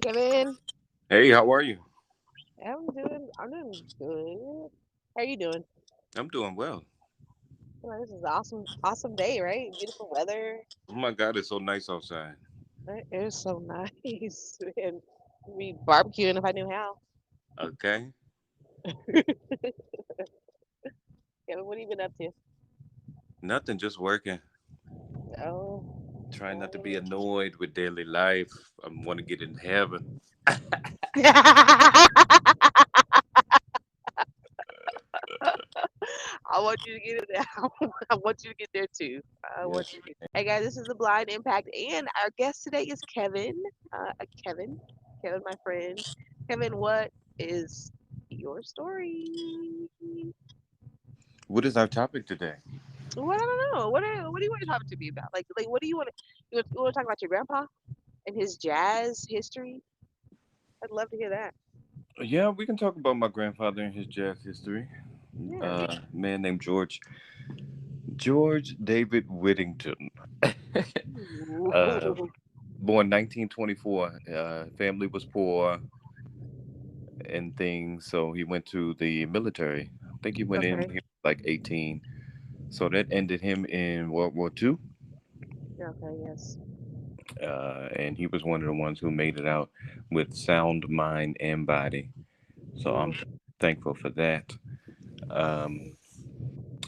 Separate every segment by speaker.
Speaker 1: Kevin.
Speaker 2: Hey, how are you?
Speaker 1: I'm doing good. How are you doing?
Speaker 2: I'm doing well.
Speaker 1: Well, this is awesome day, right? Beautiful weather.
Speaker 2: Oh my God, it's so nice outside.
Speaker 1: It is so nice. And we barbecuing if I knew how.
Speaker 2: Okay.
Speaker 1: Kevin, what have you been up to?
Speaker 2: Nothing, just working.
Speaker 1: Oh,
Speaker 2: Trying not to be
Speaker 1: oh.
Speaker 2: annoyed with daily life. I want to get in heaven.
Speaker 1: I want you to get it there. I want you to get there too. I
Speaker 2: Yes.
Speaker 1: want you to get. Hey guys, this is the Blind Impact, and our guest today is Kevin. Kevin, Kevin, my friend. Kevin, what is your story?
Speaker 2: What is our topic today?
Speaker 1: Well, I don't know. What do you want to talk to me about? Like what do you want to you want to talk about your grandpa and his jazz history? I'd love to hear that.
Speaker 2: Yeah, we can talk about my grandfather and his jazz history.
Speaker 1: Yeah.
Speaker 2: Man named George David Whittington. uh,
Speaker 1: Ooh.
Speaker 2: Born 1924. Family was poor and things, so he went to the military. I think he went in
Speaker 1: Okay.
Speaker 2: when he was like 18. So that ended him in World War II.
Speaker 1: Okay. Yes.
Speaker 2: And he was one of the ones who made it out with sound mind and body. So I'm
Speaker 1: Ooh.
Speaker 2: thankful for that. Um,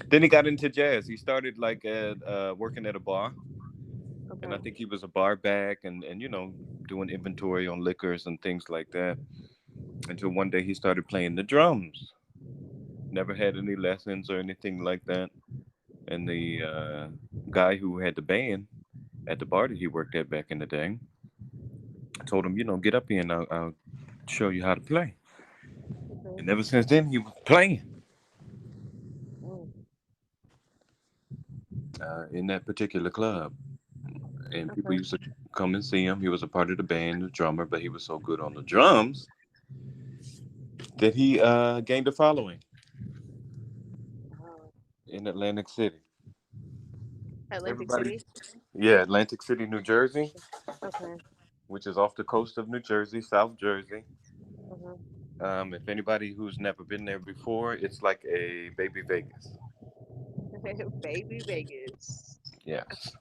Speaker 2: then he got into jazz. He started like at working at a bar, and I
Speaker 1: Okay.
Speaker 2: think he was a bar back and doing inventory on liquors and things like that. Until one day he started playing the drums. Never had any lessons or anything like that. And the guy who had the band at the bar that he worked at back in the day told him, get up here and I'll show you how to play.
Speaker 1: Okay.
Speaker 2: And ever since then, he was playing
Speaker 1: Mm.
Speaker 2: in that particular club. And people
Speaker 1: Okay.
Speaker 2: used to come and see him. He was a part of the band, the drummer, but he was so good on the drums that he gained a following
Speaker 1: Wow.
Speaker 2: in Atlantic City.
Speaker 1: Atlantic
Speaker 2: Everybody,
Speaker 1: City.
Speaker 2: yeah, Atlantic City, New Jersey,
Speaker 1: Okay.
Speaker 2: which is off the coast of New Jersey, South Jersey.
Speaker 1: Uh-huh.
Speaker 2: If anybody who's never been there before, it's like a baby Vegas.
Speaker 1: Baby Vegas.
Speaker 2: Yes.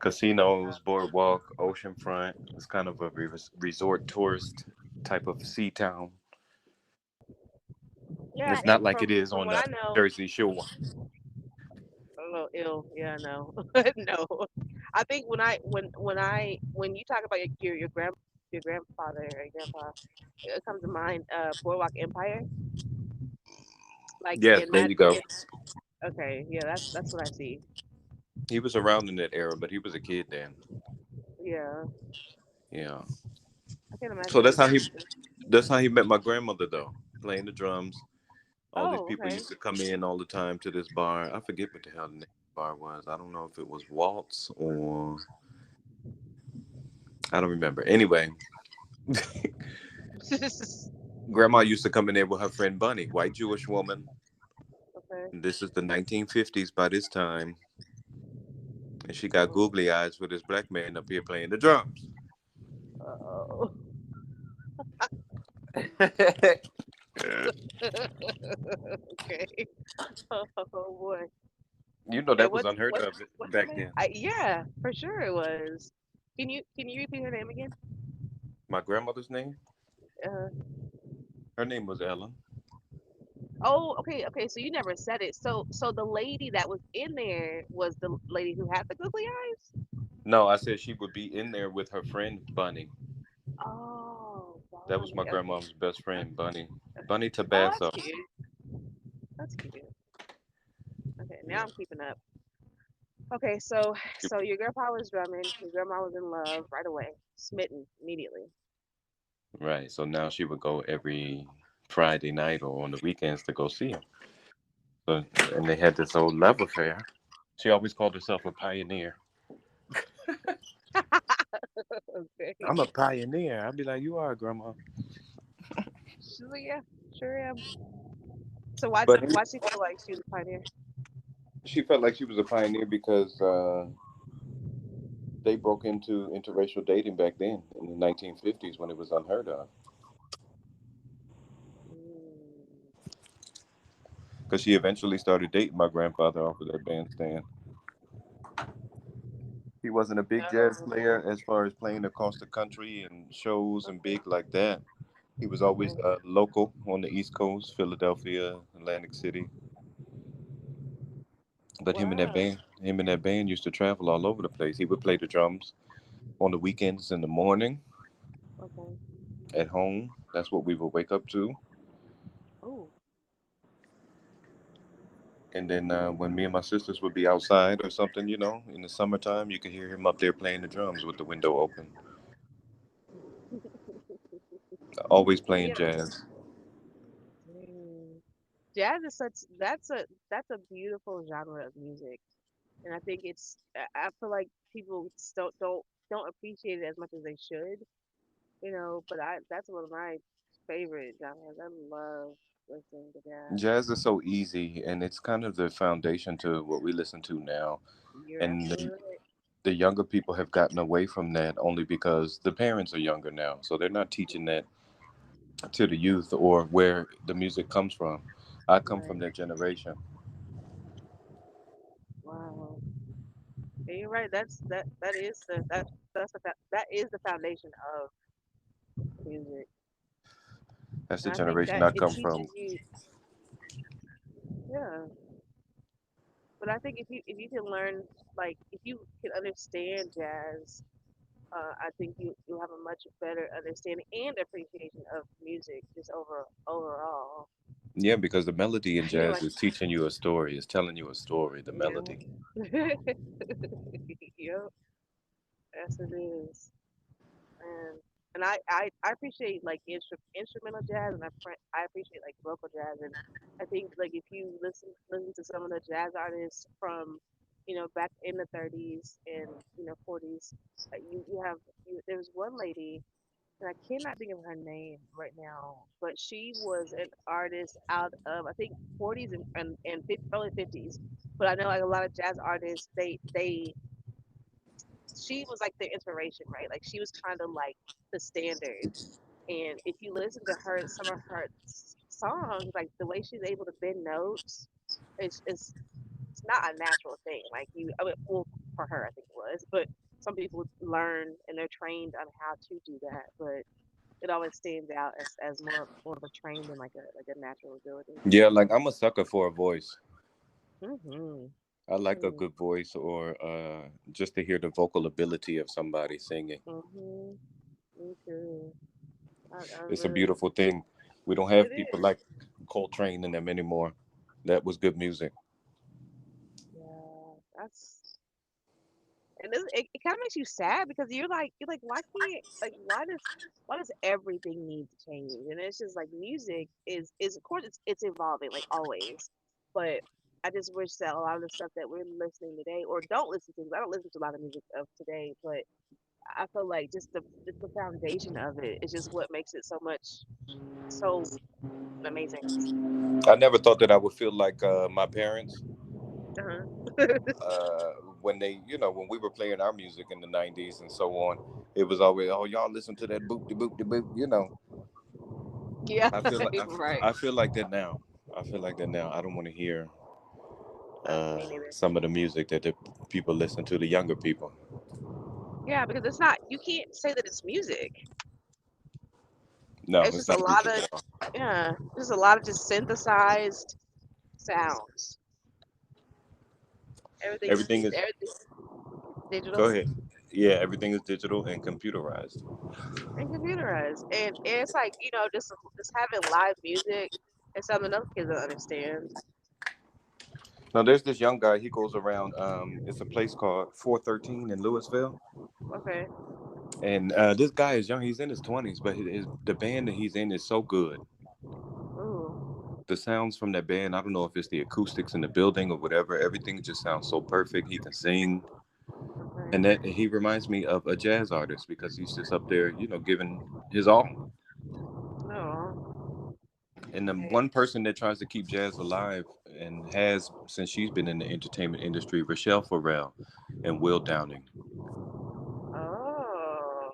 Speaker 2: Casinos, boardwalk, oceanfront. It's kind of a resort tourist type of sea town.
Speaker 1: Yeah,
Speaker 2: It's not like it
Speaker 1: from
Speaker 2: is
Speaker 1: from
Speaker 2: on
Speaker 1: what
Speaker 2: the
Speaker 1: I know,
Speaker 2: Jersey Shore.
Speaker 1: a little ill. Yeah, no, no. I think when you talk about your grandfather or your grandpa, it comes to mind Boardwalk Empire, like
Speaker 2: Yes,
Speaker 1: in
Speaker 2: there
Speaker 1: that
Speaker 2: you go.
Speaker 1: okay, yeah, that's what I see.
Speaker 2: He was around in that era, but he was a kid then.
Speaker 1: Yeah,
Speaker 2: Yeah.
Speaker 1: I can
Speaker 2: So
Speaker 1: imagine
Speaker 2: that's
Speaker 1: being
Speaker 2: how
Speaker 1: there.
Speaker 2: he met my grandmother though, playing the drums. All these
Speaker 1: Oh,
Speaker 2: people
Speaker 1: okay.
Speaker 2: used to come in all the time to this bar. I forget what the hell the name of the bar was. I don't know if it was Waltz or I don't remember. Anyway, grandma used to come in there with her friend Bunny, white Jewish woman.
Speaker 1: Okay.
Speaker 2: This is the 1950s by this time. And she got
Speaker 1: Oh.
Speaker 2: googly eyes with this black man up here playing the drums.
Speaker 1: Oh. Okay. Oh boy.
Speaker 2: You know
Speaker 1: And
Speaker 2: that was unheard of
Speaker 1: what's her
Speaker 2: back
Speaker 1: name?
Speaker 2: then.
Speaker 1: Yeah, for sure it was. Can you repeat her name again?
Speaker 2: My grandmother's name?
Speaker 1: Uh,
Speaker 2: Her name was Ellen.
Speaker 1: oh, okay, okay. So you never said it. So the lady that was in there was the lady who had the googly eyes.
Speaker 2: No, I said she would be in there with her friend Bunny.
Speaker 1: Oh,
Speaker 2: That was my
Speaker 1: Bonnie. Okay.
Speaker 2: grandmom's best friend, Bunny.
Speaker 1: Okay.
Speaker 2: Bunny
Speaker 1: Oh, that's
Speaker 2: Tabasso.
Speaker 1: cute. That's cute. Okay, now
Speaker 2: Yeah.
Speaker 1: I'm keeping up. Okay, so your grandpa was drumming. Your grandma was in love right away, smitten immediately.
Speaker 2: Right. So now she would go every Friday night or on the weekends to go see him. So, and they had this old love affair. She always called herself a pioneer.
Speaker 1: Okay.
Speaker 2: I'm a pioneer. I'd be like, you are, Grandma.
Speaker 1: She's like, yeah, sure am. So
Speaker 2: But
Speaker 1: why she feel like she was a pioneer?
Speaker 2: she felt like she was a pioneer because they broke into interracial dating back then in the 1950s when it was unheard of.
Speaker 1: Mm.
Speaker 2: Because she eventually started dating my grandfather off of that bandstand. He wasn't a big jazz
Speaker 1: Oh,
Speaker 2: player as far as playing across the country and shows and
Speaker 1: okay,
Speaker 2: big like that. He was always
Speaker 1: okay.
Speaker 2: local on the East Coast, Philadelphia, Atlantic City. But
Speaker 1: Wow.
Speaker 2: him and that band used to travel all over the place. He would play the drums on the weekends in the morning
Speaker 1: Okay.
Speaker 2: at home. That's what we would wake up to.
Speaker 1: Oh,
Speaker 2: And then when me and my sisters would be outside or something, in the summertime, you could hear him up there playing the drums with the window open, always playing
Speaker 1: yeah.
Speaker 2: jazz.
Speaker 1: Mm. Jazz is such that's a beautiful genre of music, and I think I feel like people don't appreciate it as much as they should, But I that's one of my favorite genres. I love listening to jazz.
Speaker 2: Jazz is so easy, and it's kind of the foundation to what we listen to now.
Speaker 1: You're
Speaker 2: And
Speaker 1: absolutely right.
Speaker 2: the younger people have gotten away from that only because the parents are younger now, so they're not teaching that to the youth or where the music comes from. I come from
Speaker 1: Right.
Speaker 2: that generation.
Speaker 1: Wow. Yeah, you're right. That is the foundation of music,
Speaker 2: That's the
Speaker 1: and I think
Speaker 2: generation
Speaker 1: that
Speaker 2: I
Speaker 1: it
Speaker 2: come from.
Speaker 1: teaches you. Yeah, but I think if you can learn, like if you can understand jazz, I think you have a much better understanding and appreciation of music just overall.
Speaker 2: Yeah, because the melody in
Speaker 1: You're
Speaker 2: jazz
Speaker 1: like,
Speaker 2: is teaching you a story, is telling you a story, the
Speaker 1: yeah,
Speaker 2: melody.
Speaker 1: yep, yes it is. And I appreciate like instrumental jazz, and I appreciate like vocal jazz, and I think like if you listen to some of the jazz artists from back in the 30s and 40s, you have there was one lady, and I cannot think of her name right now, but she was an artist out of I think 40s and early 50s, but I know like a lot of jazz artists they she was like their inspiration, right? Like she was kind of like the standard. And if you listen to her, some of her songs, like the way she's able to bend notes, it's not a natural thing. Like I mean, well, for her, I think it was, but some people learn and they're trained on how to do that. But it always stands out as more of a trained and like a natural ability.
Speaker 2: Yeah, like I'm a sucker for a voice.
Speaker 1: Mhm.
Speaker 2: I like a
Speaker 1: Mhm.
Speaker 2: good voice or just to hear the vocal ability of somebody singing.
Speaker 1: Mhm. Me too. I
Speaker 2: It's a
Speaker 1: really.
Speaker 2: beautiful thing. We don't
Speaker 1: It
Speaker 2: have people
Speaker 1: is.
Speaker 2: like Coltrane and them anymore. That was good music.
Speaker 1: Yeah. It kind of makes you sad because you're like why does everything need to change? And it's just like music is of course it's evolving like always, but I just wish that a lot of the stuff that we're listening today or don't listen to, 'cause I don't listen to a lot of music of today, but I feel like just the foundation of it is just what makes it so amazing.
Speaker 2: I never thought that I would feel like my parents
Speaker 1: Uh-huh.
Speaker 2: uh, when when we were playing our music in the '90s and so on. It was always, oh, y'all listen to that boop de boop de boop.
Speaker 1: Yeah,
Speaker 2: I feel like
Speaker 1: right.
Speaker 2: I feel like that now. I feel like that now. I don't want to hear
Speaker 1: Me neither.
Speaker 2: some of the music that the people listen to, the younger people.
Speaker 1: Yeah, because it's not you can't say that it's music.
Speaker 2: No,
Speaker 1: It's
Speaker 2: it's
Speaker 1: just a
Speaker 2: not
Speaker 1: lot
Speaker 2: music
Speaker 1: of
Speaker 2: at all.
Speaker 1: yeah, just a lot of just synthesized sounds.
Speaker 2: Everything is.
Speaker 1: Everything
Speaker 2: Go
Speaker 1: digital
Speaker 2: ahead. Yeah, everything is digital and computerized.
Speaker 1: and computerized, and it's like just having live music is something else kids don't understand.
Speaker 2: Now, there's this young guy. He goes around. It's a place called 413 in Louisville,
Speaker 1: Okay.
Speaker 2: and this guy is young. He's in his 20s, but the band that he's in is so good.
Speaker 1: Ooh.
Speaker 2: The sounds from that band. I don't know if it's the acoustics in the building or whatever. Everything just sounds so perfect. He can sing, and
Speaker 1: Okay.
Speaker 2: that he reminds me of a jazz artist because he's just up there, giving his all.
Speaker 1: Oh.
Speaker 2: And the
Speaker 1: Okay.
Speaker 2: one person that tries to keep jazz alive and has since she's been in the entertainment industry, Rochelle Farrell and Will Downing.
Speaker 1: Oh.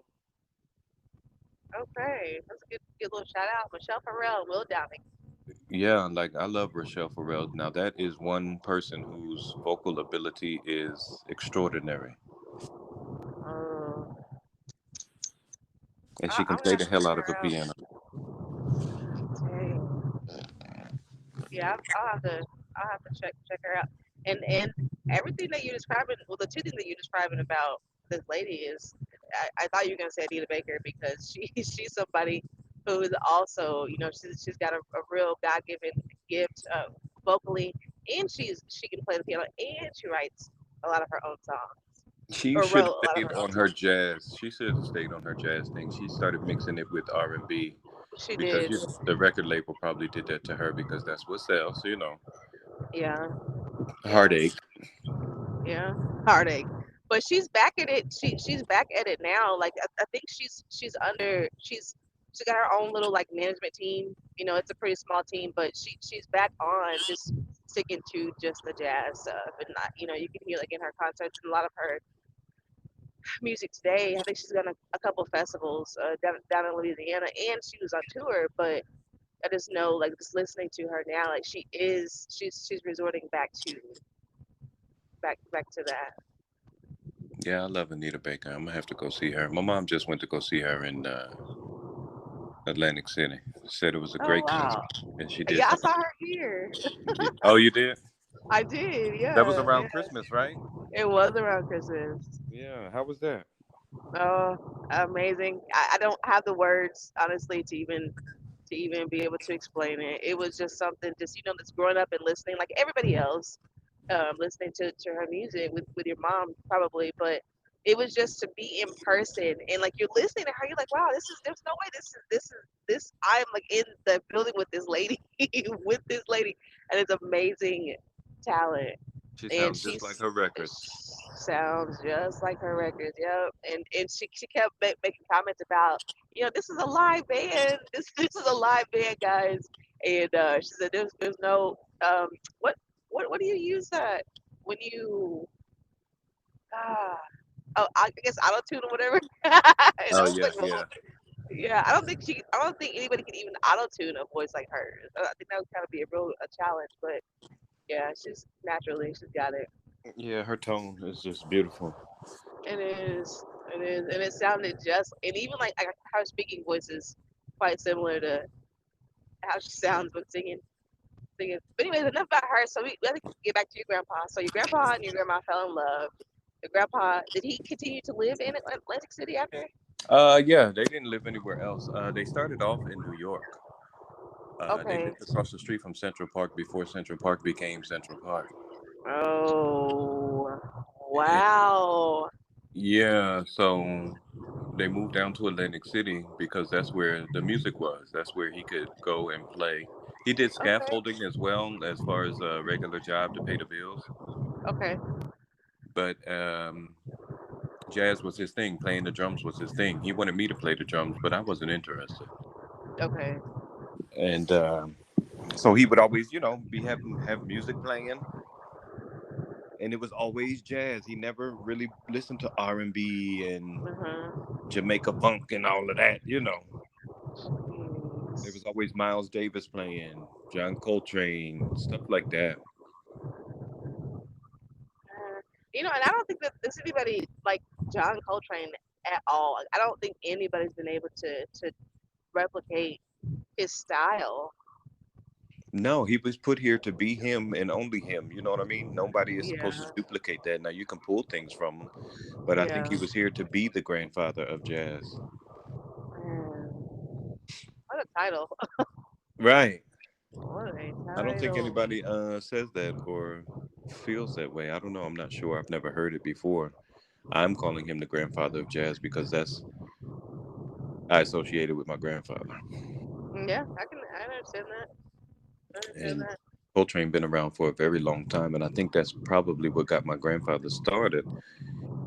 Speaker 1: Okay, that's a good little shout out, Michelle Farrell, Will Downing.
Speaker 2: Yeah, like I love Rochelle Farrell. Now that is one person whose vocal ability is extraordinary,
Speaker 1: Oh,
Speaker 2: and she can
Speaker 1: I'm gonna
Speaker 2: play
Speaker 1: have
Speaker 2: the
Speaker 1: to
Speaker 2: hell
Speaker 1: check
Speaker 2: out of
Speaker 1: her
Speaker 2: a
Speaker 1: out.
Speaker 2: piano.
Speaker 1: Dang. Yeah, I'll have to check her out. And everything that you're describing, well, the two things that you're describing about this lady is, I thought you were gonna say Anita Baker because she's somebody who is also, she's got a real God given gift vocally, and she can play the piano, and she writes a lot of her own songs,
Speaker 2: She
Speaker 1: or
Speaker 2: should
Speaker 1: wrote a
Speaker 2: have
Speaker 1: lot of
Speaker 2: stayed
Speaker 1: her own
Speaker 2: on her
Speaker 1: songs.
Speaker 2: jazz. She should have stayed on her jazz thing. She started mixing it with R&B
Speaker 1: She
Speaker 2: because
Speaker 1: did,
Speaker 2: you know, the record label probably did that to her because that's what sells. You know,
Speaker 1: yeah, yeah.
Speaker 2: heartache.
Speaker 1: Yeah, heartache. But she's back at it. She's back at it now. Like I think she's got her own little like management team. It's a pretty small team, but she's back on just sticking to just the jazz stuff, and not, you can hear like in her concerts and a lot of her music today. I think she's done a couple festivals down in Louisiana, and she was on tour. But I just know, like, just listening to her now, like she's resorting back to that.
Speaker 2: Yeah, I love Anita Baker. I'm gonna have to go see her. My mom just went to go see her in Atlantic City. Said it was a
Speaker 1: Oh
Speaker 2: great concert,
Speaker 1: wow.
Speaker 2: and she did
Speaker 1: Yeah, I
Speaker 2: some.
Speaker 1: saw her here.
Speaker 2: Oh, you did?
Speaker 1: I did.
Speaker 2: That was
Speaker 1: Yeah,
Speaker 2: around
Speaker 1: yeah.
Speaker 2: Christmas, right?
Speaker 1: It was around Christmas.
Speaker 2: Yeah. How was that?
Speaker 1: Oh, amazing. I don't have the words honestly to even be able to explain it. It was just something, just just growing up and listening like everybody else, listening to her music with your mom probably, but it was just to be in person and like you're listening to her, you're like, wow, there's no way this I'm like in the building with this lady with this lady, and it's amazing talent,
Speaker 2: She
Speaker 1: and
Speaker 2: sounds just like her records.
Speaker 1: sounds just like her records. Yep, and she kept making comments about, this is a live band. This is a live band, guys. And she said there's no what what do you use that when you ah oh, I guess auto tune or whatever. And I
Speaker 2: Oh
Speaker 1: was
Speaker 2: yeah,
Speaker 1: like, well,
Speaker 2: yeah,
Speaker 1: yeah, I don't think anybody can even auto tune a voice like hers. I think that would kind of be a challenge, but yeah, she's naturally she's got it.
Speaker 2: yeah. Her tone is just beautiful.
Speaker 1: It is. It is. And it sounded just, and even like her speaking voice is quite similar to how she sounds when singing. But anyways, enough about her. So we have to get back to your grandpa. So your grandpa and your grandma fell in love. Your grandpa, did he continue to live in Atlantic City after?
Speaker 2: Yeah, they didn't live anywhere else. They started off in New York. They
Speaker 1: Okay.
Speaker 2: lived across the street from Central Park before Central Park became Central Park.
Speaker 1: Oh,
Speaker 2: And
Speaker 1: wow.
Speaker 2: yeah, so they moved down to Atlantic City because that's where the music was. That's where he could go and play. He did
Speaker 1: Okay.
Speaker 2: scaffolding as well as far as a regular job to pay the bills.
Speaker 1: Okay.
Speaker 2: But jazz was his thing. Playing the drums was his thing. He wanted me to play the drums, but I wasn't interested.
Speaker 1: Okay.
Speaker 2: And so he would always, be having have music playing, and it was always jazz. He never really listened to R&B and
Speaker 1: Uh huh.
Speaker 2: Jamaica funk and all of that. There
Speaker 1: Jeez.
Speaker 2: was always Miles Davis playing, John Coltrane, stuff like that.
Speaker 1: And I don't think that there's anybody like John Coltrane at all. Like, I don't think anybody's been able to replicate his style.
Speaker 2: No, he was put here to be him and only him. You know what I mean? Nobody is supposed to
Speaker 1: Yeah,
Speaker 2: duplicate that. Now you can pull things from him, but I think
Speaker 1: yeah.
Speaker 2: he was here to be the grandfather of jazz.
Speaker 1: Man, what a title!
Speaker 2: Right.
Speaker 1: What a
Speaker 2: I don't think
Speaker 1: title!
Speaker 2: anybody says that or feels that way. I don't know. I'm not sure. I've never heard it before. I'm calling him the grandfather of jazz because that's I associated with my grandfather.
Speaker 1: Yeah, I understand that. I understand
Speaker 2: And
Speaker 1: that.
Speaker 2: Coltrane been around for a very long time, and I think that's probably what got my grandfather started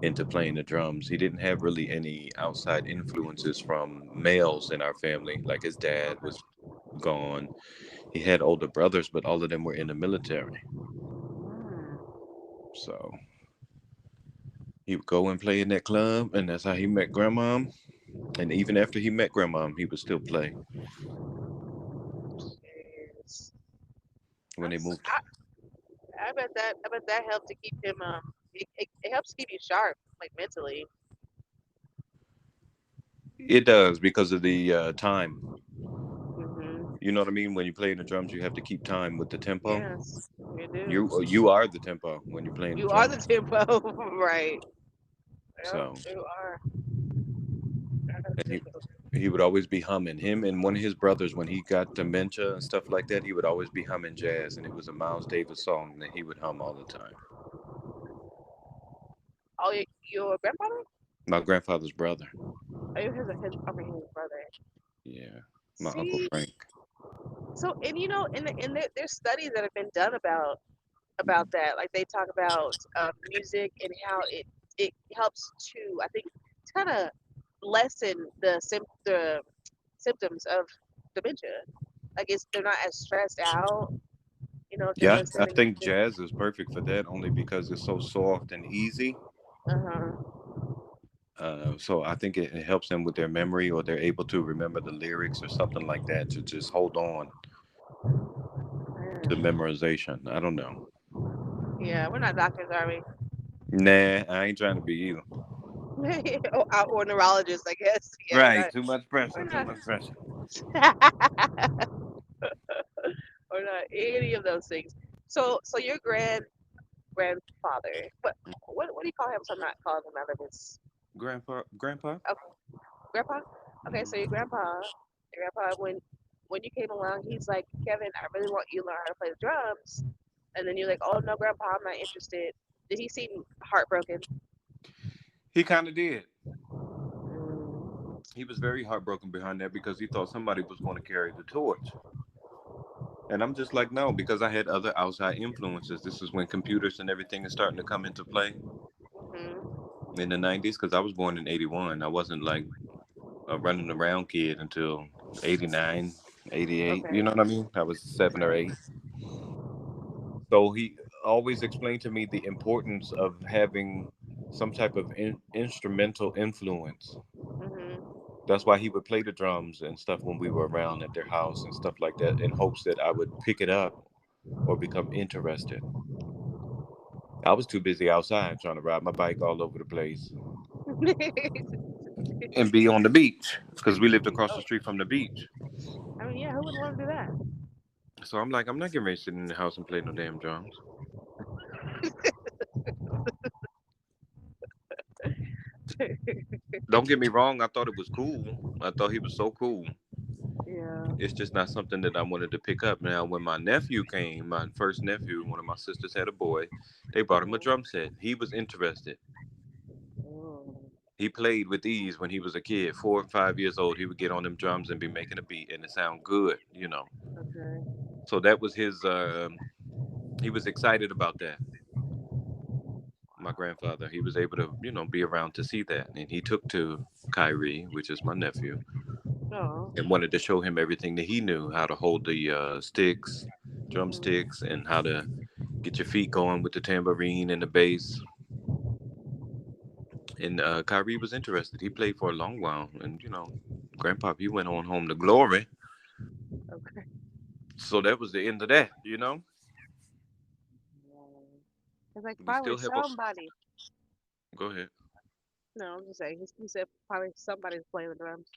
Speaker 2: into playing the drums. He didn't have really any outside influences from males in our family. Like his dad was
Speaker 1: Okay.
Speaker 2: gone. He had older brothers, but all of them were in the military.
Speaker 1: Mm.
Speaker 2: So he would go and play in that club, and that's how he met grandma. And even after he met grandma, he would still play
Speaker 1: Jeez.
Speaker 2: when they moved.
Speaker 1: I bet that helped to keep him. It helps keep you sharp, like mentally.
Speaker 2: It does because of the time.
Speaker 1: Hmm.
Speaker 2: You know what I mean? When you play the drums, you have to keep time with the tempo.
Speaker 1: Yes, you do.
Speaker 2: You are the tempo when you're playing the
Speaker 1: You are the
Speaker 2: drums.
Speaker 1: tempo, right? Yep,
Speaker 2: So
Speaker 1: you are.
Speaker 2: and he would always be humming. Him and one of his brothers, when he got dementia and stuff like that, he would always be humming jazz, and it was a Miles Davis song that he would hum all the time.
Speaker 1: Oh, your grandfather?
Speaker 2: My grandfather's brother.
Speaker 1: Oh, I mean, his brother.
Speaker 2: Yeah, my uncle
Speaker 1: See,
Speaker 2: Frank.
Speaker 1: so and there's studies that have been done about that. Like they talk about music and how it helps to, I think, to kind of lessen the symptoms of dementia. Like they're not as stressed out, just
Speaker 2: Yeah, I
Speaker 1: listening.
Speaker 2: think jazz is perfect for that only because it's so soft and easy.
Speaker 1: Uh huh.
Speaker 2: So I think it helps them with their memory, or they're able to remember the lyrics or something like that to just hold on to memorization. I don't know.
Speaker 1: Yeah, we're not doctors, are we?
Speaker 2: Nah, I ain't trying to be either.
Speaker 1: Or neurologists, I guess. Yeah,
Speaker 2: Right, too much pressure,
Speaker 1: we're
Speaker 2: too
Speaker 1: not,
Speaker 2: much pressure.
Speaker 1: we're not any of those things. So your grandfather, what do you call him? So I'm not calling him out of his.
Speaker 2: Grandpa.
Speaker 1: Oh, grandpa. Okay, so
Speaker 2: Hmm.
Speaker 1: your grandpa, when you came along, he's like, Kevin, I really want you to learn how to play the drums. And then you're like, oh no, grandpa, I'm not interested. Did he seem heartbroken?
Speaker 2: He kind of did.
Speaker 1: Mm,
Speaker 2: He was very heartbroken behind that because he thought somebody was going to carry the torch. And I'm just like, no, because I had other outside influences. This is when computers and everything is starting to come into play
Speaker 1: mm-hmm.
Speaker 2: in the 90s, because I was born in 81. I wasn't like a running around kid until 89, 88.
Speaker 1: Okay.
Speaker 2: You know what I mean? I was 7 or 8.
Speaker 1: Right.
Speaker 2: So he always explained to me the importance of having some type of instrumental influence.
Speaker 1: Mm-hmm.
Speaker 2: That's why he would play the drums and stuff when we were around at their house and stuff like that, in hopes that I would pick it up or become interested. I was too busy outside trying to ride my bike all over the place and be on the beach because we lived across the
Speaker 1: Oh,
Speaker 2: street from the beach.
Speaker 1: I mean, yeah, who wouldn't want to do that?
Speaker 2: So I'm like, I'm not getting ready to sit in the house and play no damn drums. Don't get me wrong, I thought it was cool. I thought he was so cool.
Speaker 1: Yeah.
Speaker 2: It's just not something that I wanted to pick up. Now, when my nephew came, my first nephew, one of my sisters had a boy, they brought him a
Speaker 1: Mm-hmm.
Speaker 2: drum set. He was interested.
Speaker 1: Mm,
Speaker 2: He played with these when he was a kid, 4 or 5 years old. He would get on them drums and be making a beat, and it sound good.
Speaker 1: okay.
Speaker 2: So that was his. He was excited about that. My grandfather, he was able to, be around to see that, and he took to Kyrie, which is my nephew,
Speaker 1: Oh.
Speaker 2: and wanted to show him everything that he knew, how to hold the sticks,
Speaker 1: Mm-hmm.
Speaker 2: drumsticks, and how to get your feet going with the tambourine and the bass. And Kyrie was interested. He played for a long while, and Grandpa, he went on home to glory.
Speaker 1: Okay.
Speaker 2: So that was the end of that.
Speaker 1: It's like
Speaker 2: We
Speaker 1: finally
Speaker 2: still have a.
Speaker 1: somebody.
Speaker 2: Go ahead.
Speaker 1: No, I'm just saying. He said finally somebody's playing the drums.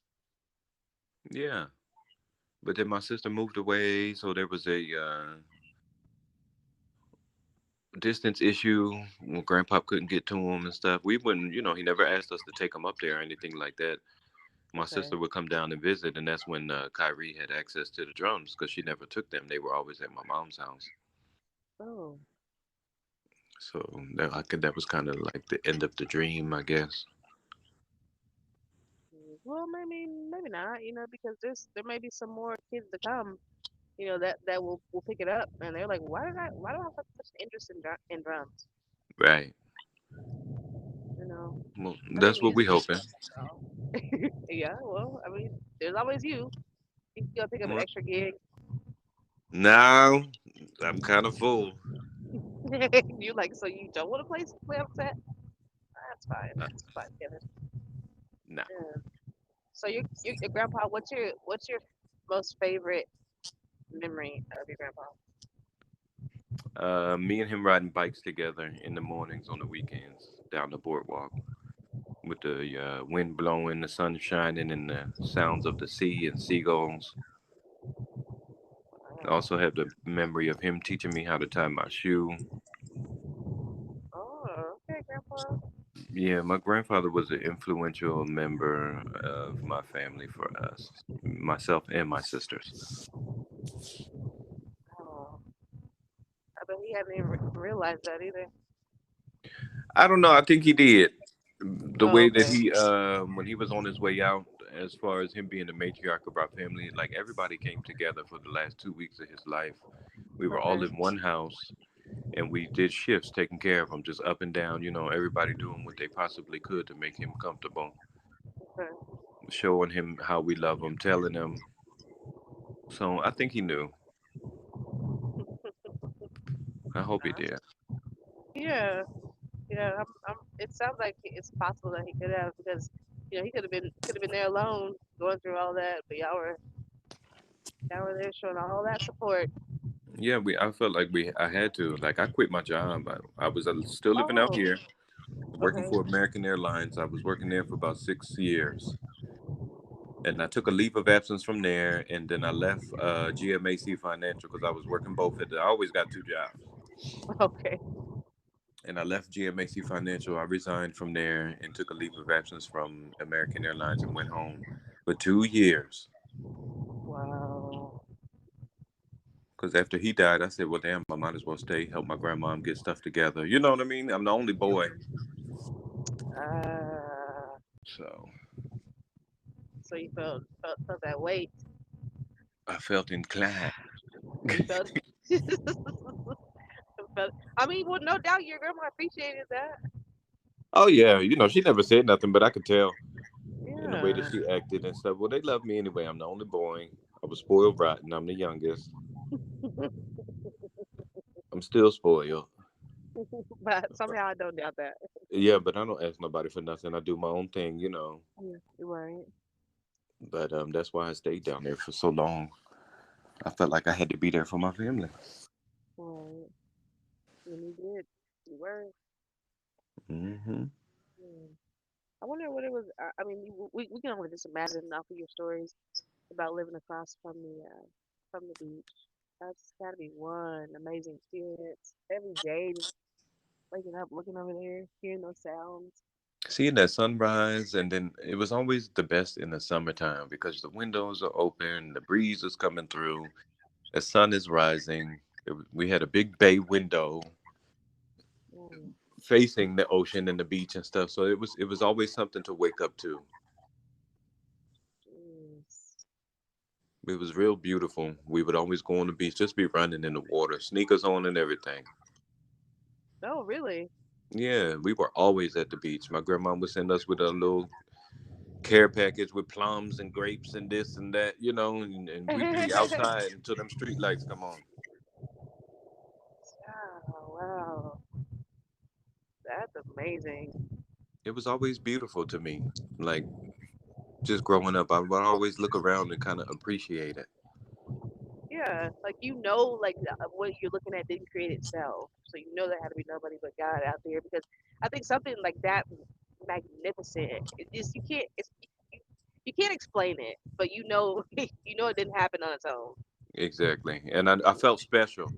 Speaker 2: Yeah, but then my sister moved away, so there was a distance issue. When Grandpa couldn't get to him and stuff, we wouldn't. He never asked us to take him up there or anything like that. My
Speaker 1: Okay.
Speaker 2: sister would come down and visit, and that's when Kyrie had access to the drums because she never took them. They were always at my mom's house.
Speaker 1: Oh.
Speaker 2: So that was kind of like the end of the dream, I guess.
Speaker 1: Well, maybe not. Because there may be some more kids to come. That will pick it up, and they're like, why do I have such an interest in drums?
Speaker 2: Right.
Speaker 1: You know,
Speaker 2: Well,
Speaker 1: playing
Speaker 2: that's what we
Speaker 1: music is
Speaker 2: hoping.
Speaker 1: fun. So. Yeah. Well, there's always you. You can go pick up an
Speaker 2: Well,
Speaker 1: extra gig.
Speaker 2: now I'm kind of full.
Speaker 1: You like, so you don't want to play on set? That's fine.
Speaker 2: Uh,
Speaker 1: That's fine, Kevin.
Speaker 2: nah.
Speaker 1: Yeah. So your grandpa, what's your most favorite memory of your grandpa?
Speaker 2: Me and him riding bikes together in the mornings on the weekends down the boardwalk with the wind blowing, the sun shining, and the sounds of the sea and seagulls. I also have the memory of him teaching me how to tie my shoe.
Speaker 1: Oh, okay, grandpa.
Speaker 2: Yeah, my grandfather was an influential member of my family for us, myself and my sisters.
Speaker 1: Oh, I bet he hadn't even realized that either.
Speaker 2: I don't know. I think he did. The
Speaker 1: Oh,
Speaker 2: way that
Speaker 1: okay.
Speaker 2: he, when he was on his way out, as far as him being the matriarch of our family, like everybody came together for the last 2 weeks of his life. We were all
Speaker 1: Okay.
Speaker 2: in one house and we did shifts taking care of him, just up and down, everybody doing what they possibly could to make him comfortable,
Speaker 1: Okay.
Speaker 2: showing him how we love him, telling him. So I think he knew. I hope he did.
Speaker 1: Yeah, yeah. It sounds like it's possible that he could have because he could have been there alone going through all that, but y'all were there showing all that support.
Speaker 2: Yeah, I felt like I had to. Like, I quit my job. I was still living out
Speaker 1: Oh,
Speaker 2: here, working
Speaker 1: okay.
Speaker 2: for American Airlines. I was working there for about 6 years. And I took a leave of absence from there. And then I left GMAC Financial because I was working both I always got two jobs.
Speaker 1: Okay.
Speaker 2: And I left GMAC Financial. I resigned from there and took a leave of absence from American Airlines and went home for 2 years.
Speaker 1: Wow.
Speaker 2: Because after he died, I said, well, damn, I might as well stay, help my grandma get stuff together. You know what I mean? I'm the only boy.
Speaker 1: Uh,
Speaker 2: So
Speaker 1: so you felt that weight.
Speaker 2: I felt inclined.
Speaker 1: You felt. But I mean, well, no doubt your grandma appreciated that.
Speaker 2: Oh, yeah. She never said nothing, but I could tell in the way that
Speaker 1: Yeah.
Speaker 2: she acted and stuff. Well, they love me anyway. I'm the only boy. I was spoiled rotten. I'm the youngest. I'm still spoiled.
Speaker 1: But somehow I don't doubt that.
Speaker 2: Yeah, but I don't ask nobody for nothing. I do my own thing.
Speaker 1: Yeah, you're right.
Speaker 2: But that's why I stayed down there for so long. I felt like I had to be there for my family.
Speaker 1: Right. And you did. You were.
Speaker 2: Hmm.
Speaker 1: Hmm. I wonder what it was. I mean, we can only just imagine off of your stories about living across from the beach. That's got to be one amazing experience. Every day, just waking up, looking over there, hearing those sounds.
Speaker 2: Seeing that sunrise, and then it was always the best in the summertime because the windows are open, the breeze is coming through, the sun is rising. We had a big bay window
Speaker 1: Mm,
Speaker 2: facing the ocean and the beach and stuff, so it was always something to wake up to.
Speaker 1: jeez.
Speaker 2: It was real beautiful. We would always go on the beach, just be running in the water, sneakers on and everything.
Speaker 1: Oh, really?
Speaker 2: Yeah, we were always at the beach. My grandma would send us with a little care package with plums and grapes and this and that, and we'd be outside until them street lights come on.
Speaker 1: Oh, wow. That's amazing.
Speaker 2: It was always beautiful to me. Like, just growing up, I would always look around and kind of appreciate it.
Speaker 1: Yeah, like like what you're looking at didn't create itself, so there had to be nobody but God out there. Because I think something like that magnificent, it just you can't explain it, but it didn't happen on its own.
Speaker 2: Exactly. And I felt special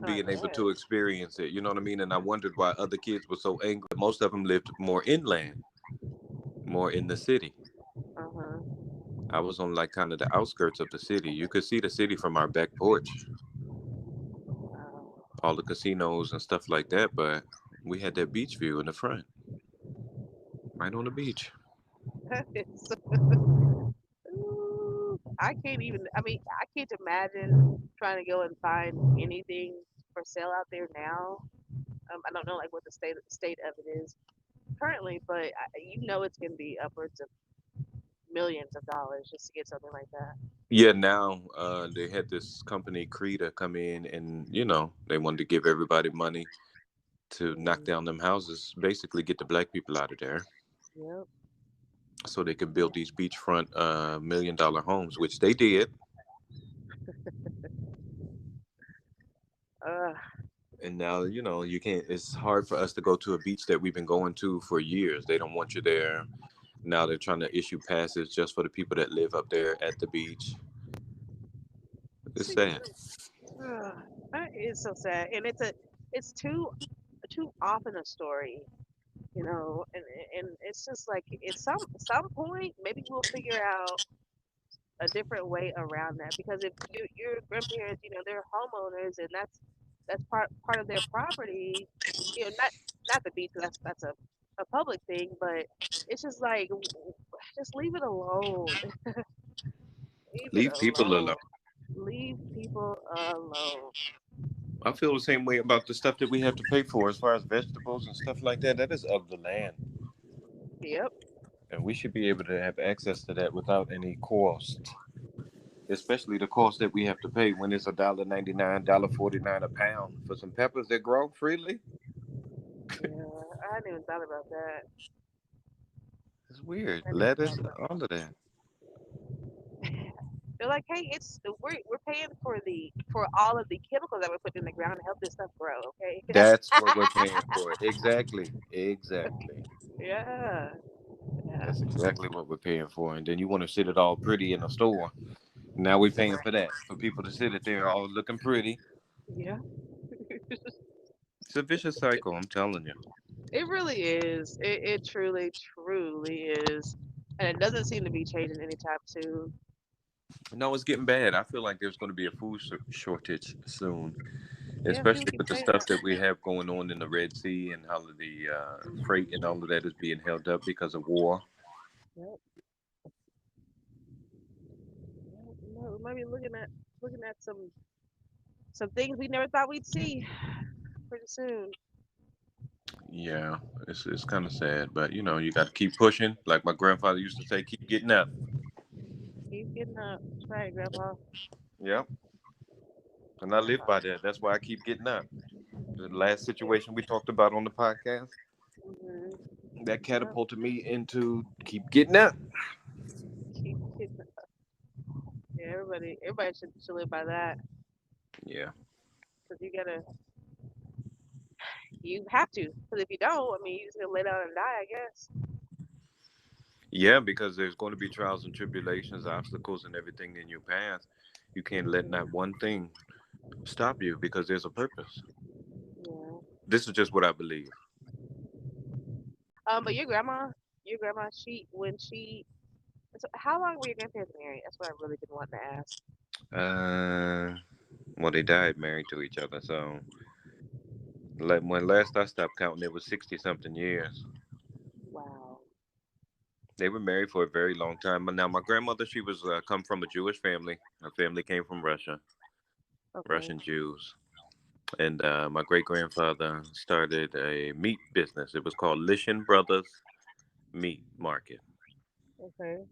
Speaker 1: I
Speaker 2: being able to
Speaker 1: bet.
Speaker 2: experience it. You know what I mean? And I wondered why other kids were so angry. Most of them lived more inland, more in the city.
Speaker 1: Uh huh.
Speaker 2: I was on like kind of the outskirts of the city. You could see the city from our back porch,
Speaker 1: Wow.
Speaker 2: all the casinos and stuff like that. But we had that beach view in the front, right on the beach.
Speaker 1: It's, I can't even. I mean, I can't imagine trying to go and find anything for sale out there now. I don't know like what the state of it is currently, but it's going to be upwards of millions of dollars just to get something like that.
Speaker 2: Yeah, now they had this company Creta come in, and they wanted to give everybody money to knock
Speaker 1: Mm,
Speaker 2: down them houses, basically get the black people out of there.
Speaker 1: yep.
Speaker 2: so they could build these beachfront $1 million homes, which they did.
Speaker 1: Uh,
Speaker 2: And now, you can't, it's hard for us to go to a beach that we've been going to for years. They don't want you there. Now they're trying to issue passes just for the people that live up there at the beach. It's
Speaker 1: see,
Speaker 2: sad.
Speaker 1: uh, that is so sad, and it's too often a story, and it's just like at some point maybe we'll figure out a different way around that because if your grandparents, they're homeowners and that's part of their property, not the beach 'cause that's a public thing, but it's just like just leave it alone. Leave it
Speaker 2: Leave people alone.
Speaker 1: alone. Leave people alone.
Speaker 2: I feel the same way about the stuff that we have to pay for as far as vegetables and stuff like that. That is of the land.
Speaker 1: Yep.
Speaker 2: And we should be able to have access to that without any cost. Especially the cost that we have to pay when it's $1.99, $1.49 a pound for some peppers that grow freely.
Speaker 1: Yeah. I hadn't even thought about that.
Speaker 2: It's weird.
Speaker 1: I hadn't even
Speaker 2: Lettuce,
Speaker 1: thought about
Speaker 2: all of that.
Speaker 1: They're like, hey, we're paying for all of the chemicals that we're putting in the ground to help this stuff grow. Okay.
Speaker 2: That's what we're paying for. Exactly. Exactly.
Speaker 1: Yeah. Yeah.
Speaker 2: That's exactly what we're paying for. And then you want to sit it all pretty in a store. Now we're paying for that. For people to sit it there all looking pretty.
Speaker 1: Yeah.
Speaker 2: It's a vicious cycle, I'm telling you.
Speaker 1: It really is. It truly, truly is. And it doesn't seem to be changing anytime soon.
Speaker 2: No, it's getting bad. I feel like there's going to be a food shortage soon,
Speaker 1: Yeah, people
Speaker 2: especially
Speaker 1: keep
Speaker 2: with the
Speaker 1: saying
Speaker 2: stuff
Speaker 1: that.
Speaker 2: that we have going on in the Red Sea and how the freight and all of that is being held up because of war.
Speaker 1: Yep. Yep. We might be looking at some things we never thought we'd see pretty soon.
Speaker 2: Yeah, it's kind of sad, but you got to keep pushing. Like my grandfather used to say, keep getting up.
Speaker 1: Keep getting up. That's right, Grandpa.
Speaker 2: Yep, and I live by that. That's why I keep getting up. The last situation we talked about on the podcast
Speaker 1: Mm-hmm.
Speaker 2: that
Speaker 1: Yep.
Speaker 2: catapulted me into keep getting up.
Speaker 1: Keep getting up. Yeah, everybody should live by that
Speaker 2: Yeah,
Speaker 1: because you have to. Because if you don't, I mean, you're just gonna lay down and die, I guess.
Speaker 2: yeah, because there's going to be trials and tribulations, obstacles, and everything in your path. You can't let not
Speaker 1: Hmm.
Speaker 2: one thing stop you because there's a purpose.
Speaker 1: Yeah.
Speaker 2: This is just what I believe.
Speaker 1: But your grandma, so how long were your grandparents married? That's what I really been wanting to ask.
Speaker 2: Uh, well, they died married to each other, so like when last I stopped counting, it was 60 something years.
Speaker 1: Wow.
Speaker 2: They were married for a very long time. But now my grandmother, she was come from a Jewish family. Her family came from Russia,
Speaker 1: Okay.
Speaker 2: Russian Jews. And my great grandfather started a meat business. It was called Lishin Brothers Meat Market
Speaker 1: Okay.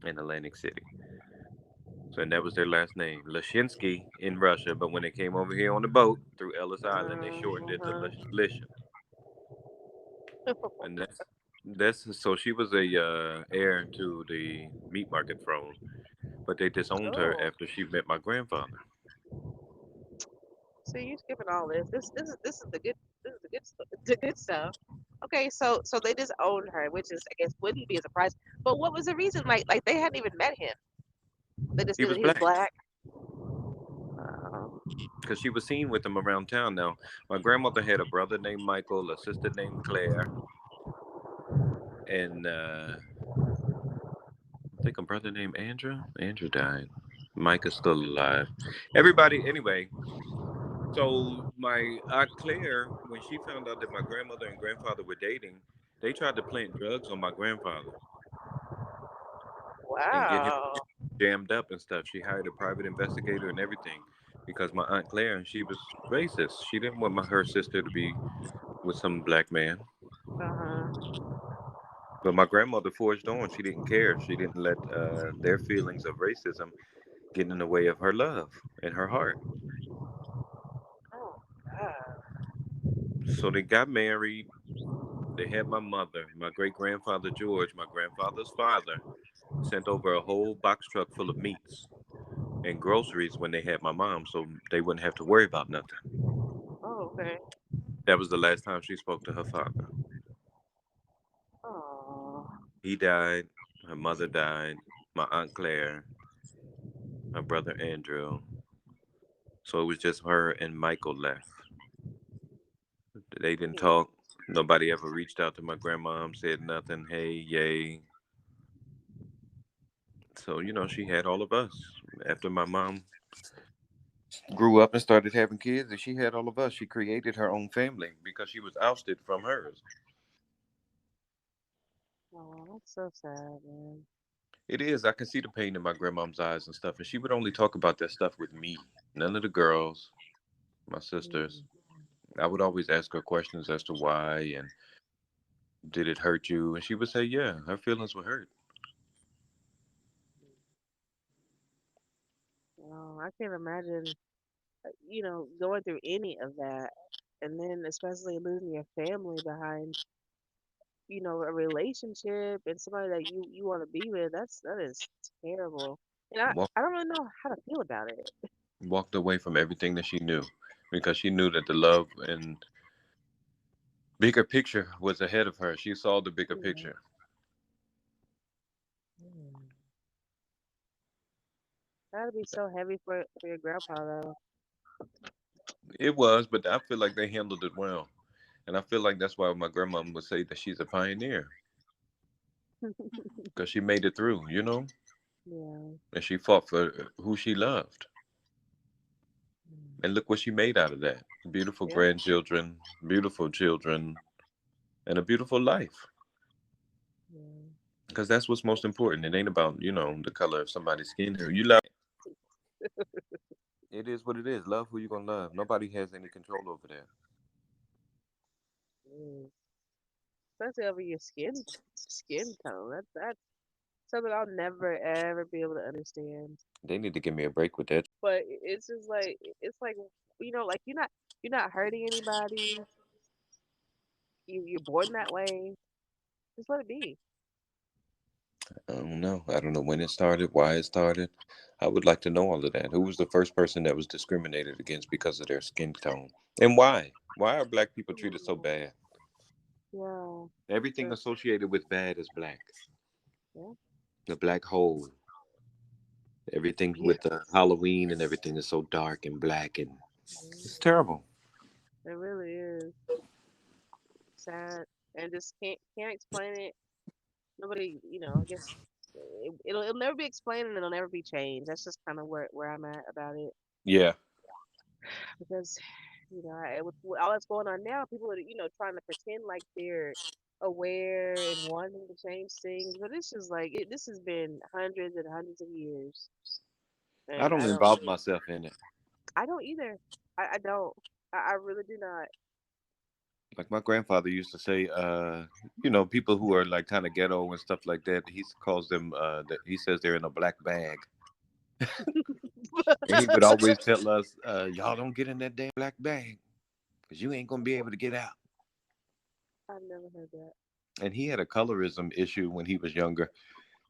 Speaker 2: in Atlantic City. So, and that was their last name, Lashinsky in Russia. But when they came over here on the boat through Ellis Island, they shortened it to
Speaker 1: Uh-huh.
Speaker 2: Lishin. And that's so she was a heir to the meat market throne, but they disowned her
Speaker 1: Oh,
Speaker 2: after she met my grandfather.
Speaker 1: see, you skipping all this. This is the good stuff. Okay, so they just owned her, which is I guess wouldn't be a surprise. But what was the reason? Like they hadn't even met him. They just
Speaker 2: He
Speaker 1: knew
Speaker 2: was
Speaker 1: that he was
Speaker 2: black
Speaker 1: black. Oh,
Speaker 2: because she was seen with him around town. Now, my grandmother had a brother named Michael, a sister named Claire, and I think a brother named Andrew. Andrew died. Mike is still alive. Everybody, anyway. So my aunt Claire, when she found out that my grandmother and grandfather were dating, they tried to plant drugs on my grandfather and get him
Speaker 1: wow.
Speaker 2: jammed up and stuff. She hired a private investigator and everything because my aunt Claire, and she was racist. She didn't want her sister to be with some black man.
Speaker 1: Uh-huh.
Speaker 2: But my grandmother forged on. She didn't care. She didn't let their feelings of racism get in the way of her love and her heart.
Speaker 1: Oh, God.
Speaker 2: So they got married. They had my mother, my great grandfather George, my grandfather's father, sent over a whole box truck full of meats and groceries when they had my mom, so they wouldn't have to worry about nothing.
Speaker 1: Oh, okay.
Speaker 2: That was the last time she spoke to her father.
Speaker 1: Oh,
Speaker 2: He died. Her mother died. My aunt Claire, my brother Andrew. So it was just her and Michael left. They didn't talk. Nobody ever reached out to my grandmom, said nothing. Hey, yay. So, she had all of us. After my mom grew up and started having kids, and she had all of us. She created her own family because she was ousted from hers.
Speaker 1: oh, that's so sad, man.
Speaker 2: It is. I can see the pain in my grandmom's eyes and stuff. And she would only talk about that stuff with me. None of the girls, my sisters.
Speaker 1: Mm,
Speaker 2: I would always ask her questions as to why and did it hurt you? And she would say, yeah, her feelings were hurt.
Speaker 1: oh, I can't imagine, going through any of that, and then especially losing your family behind, a relationship and somebody that you want to be with. That is terrible, and I
Speaker 2: Walk,
Speaker 1: I don't really know how to feel about it.
Speaker 2: walked away from everything that she knew because she knew that the love and bigger picture was ahead of her. She saw the bigger
Speaker 1: Yeah.
Speaker 2: picture.
Speaker 1: Mm. That'd be so heavy for your grandpa though.
Speaker 2: It was, but I feel like they handled it well. And I feel like that's why my grandmom would say that she's a pioneer because she made it through,
Speaker 1: Yeah.
Speaker 2: and she fought for who she loved.
Speaker 1: Mm.
Speaker 2: And look what she made out of that. Beautiful
Speaker 1: Yeah.
Speaker 2: grandchildren, beautiful children, and a beautiful life.
Speaker 1: Yeah.
Speaker 2: Because that's what's most important. It ain't about, the color of somebody's skin. Who you love. It is what it is. Love who you gonna love. Nobody has any control over that.
Speaker 1: Mm. Especially over your skin tone. That's something I'll never ever be able to understand.
Speaker 2: They need to give me a break with that.
Speaker 1: But it's just like like you're not hurting anybody. You're born that way. Just let it be.
Speaker 2: I don't know. I don't know when it started, why it started. I would like to know all of that. Who was the first person that was discriminated against because of their skin tone? And why? Why are black people treated so
Speaker 1: Mm.
Speaker 2: bad?
Speaker 1: Yeah.
Speaker 2: Everything
Speaker 1: Just
Speaker 2: associated with bad is black.
Speaker 1: yeah.
Speaker 2: The black hole. Everything
Speaker 1: Yeah.
Speaker 2: with Halloween and everything is so dark and black and it's
Speaker 1: Mhm.
Speaker 2: terrible.
Speaker 1: It really is sad and just can't explain it. Nobody, I guess it'll never be explained and it'll never be changed. That's just kind of where I'm at about it
Speaker 2: Yeah.
Speaker 1: because with all that's going on now, people are trying to pretend like they're aware and wanting to change things, but it's just like this has been hundreds and hundreds of years,
Speaker 2: I
Speaker 1: and
Speaker 2: don't involve myself in it.
Speaker 1: I don't either. I don't. I really do not.
Speaker 2: Like my grandfather used to say, people who are like kind of ghetto and stuff like that, he calls them, that he says they're in a black bag. And he would always tell us, y'all don't get in that damn black bag because you ain't going to be able to get out.
Speaker 1: I've never heard that.
Speaker 2: And he had a colorism issue when he was younger.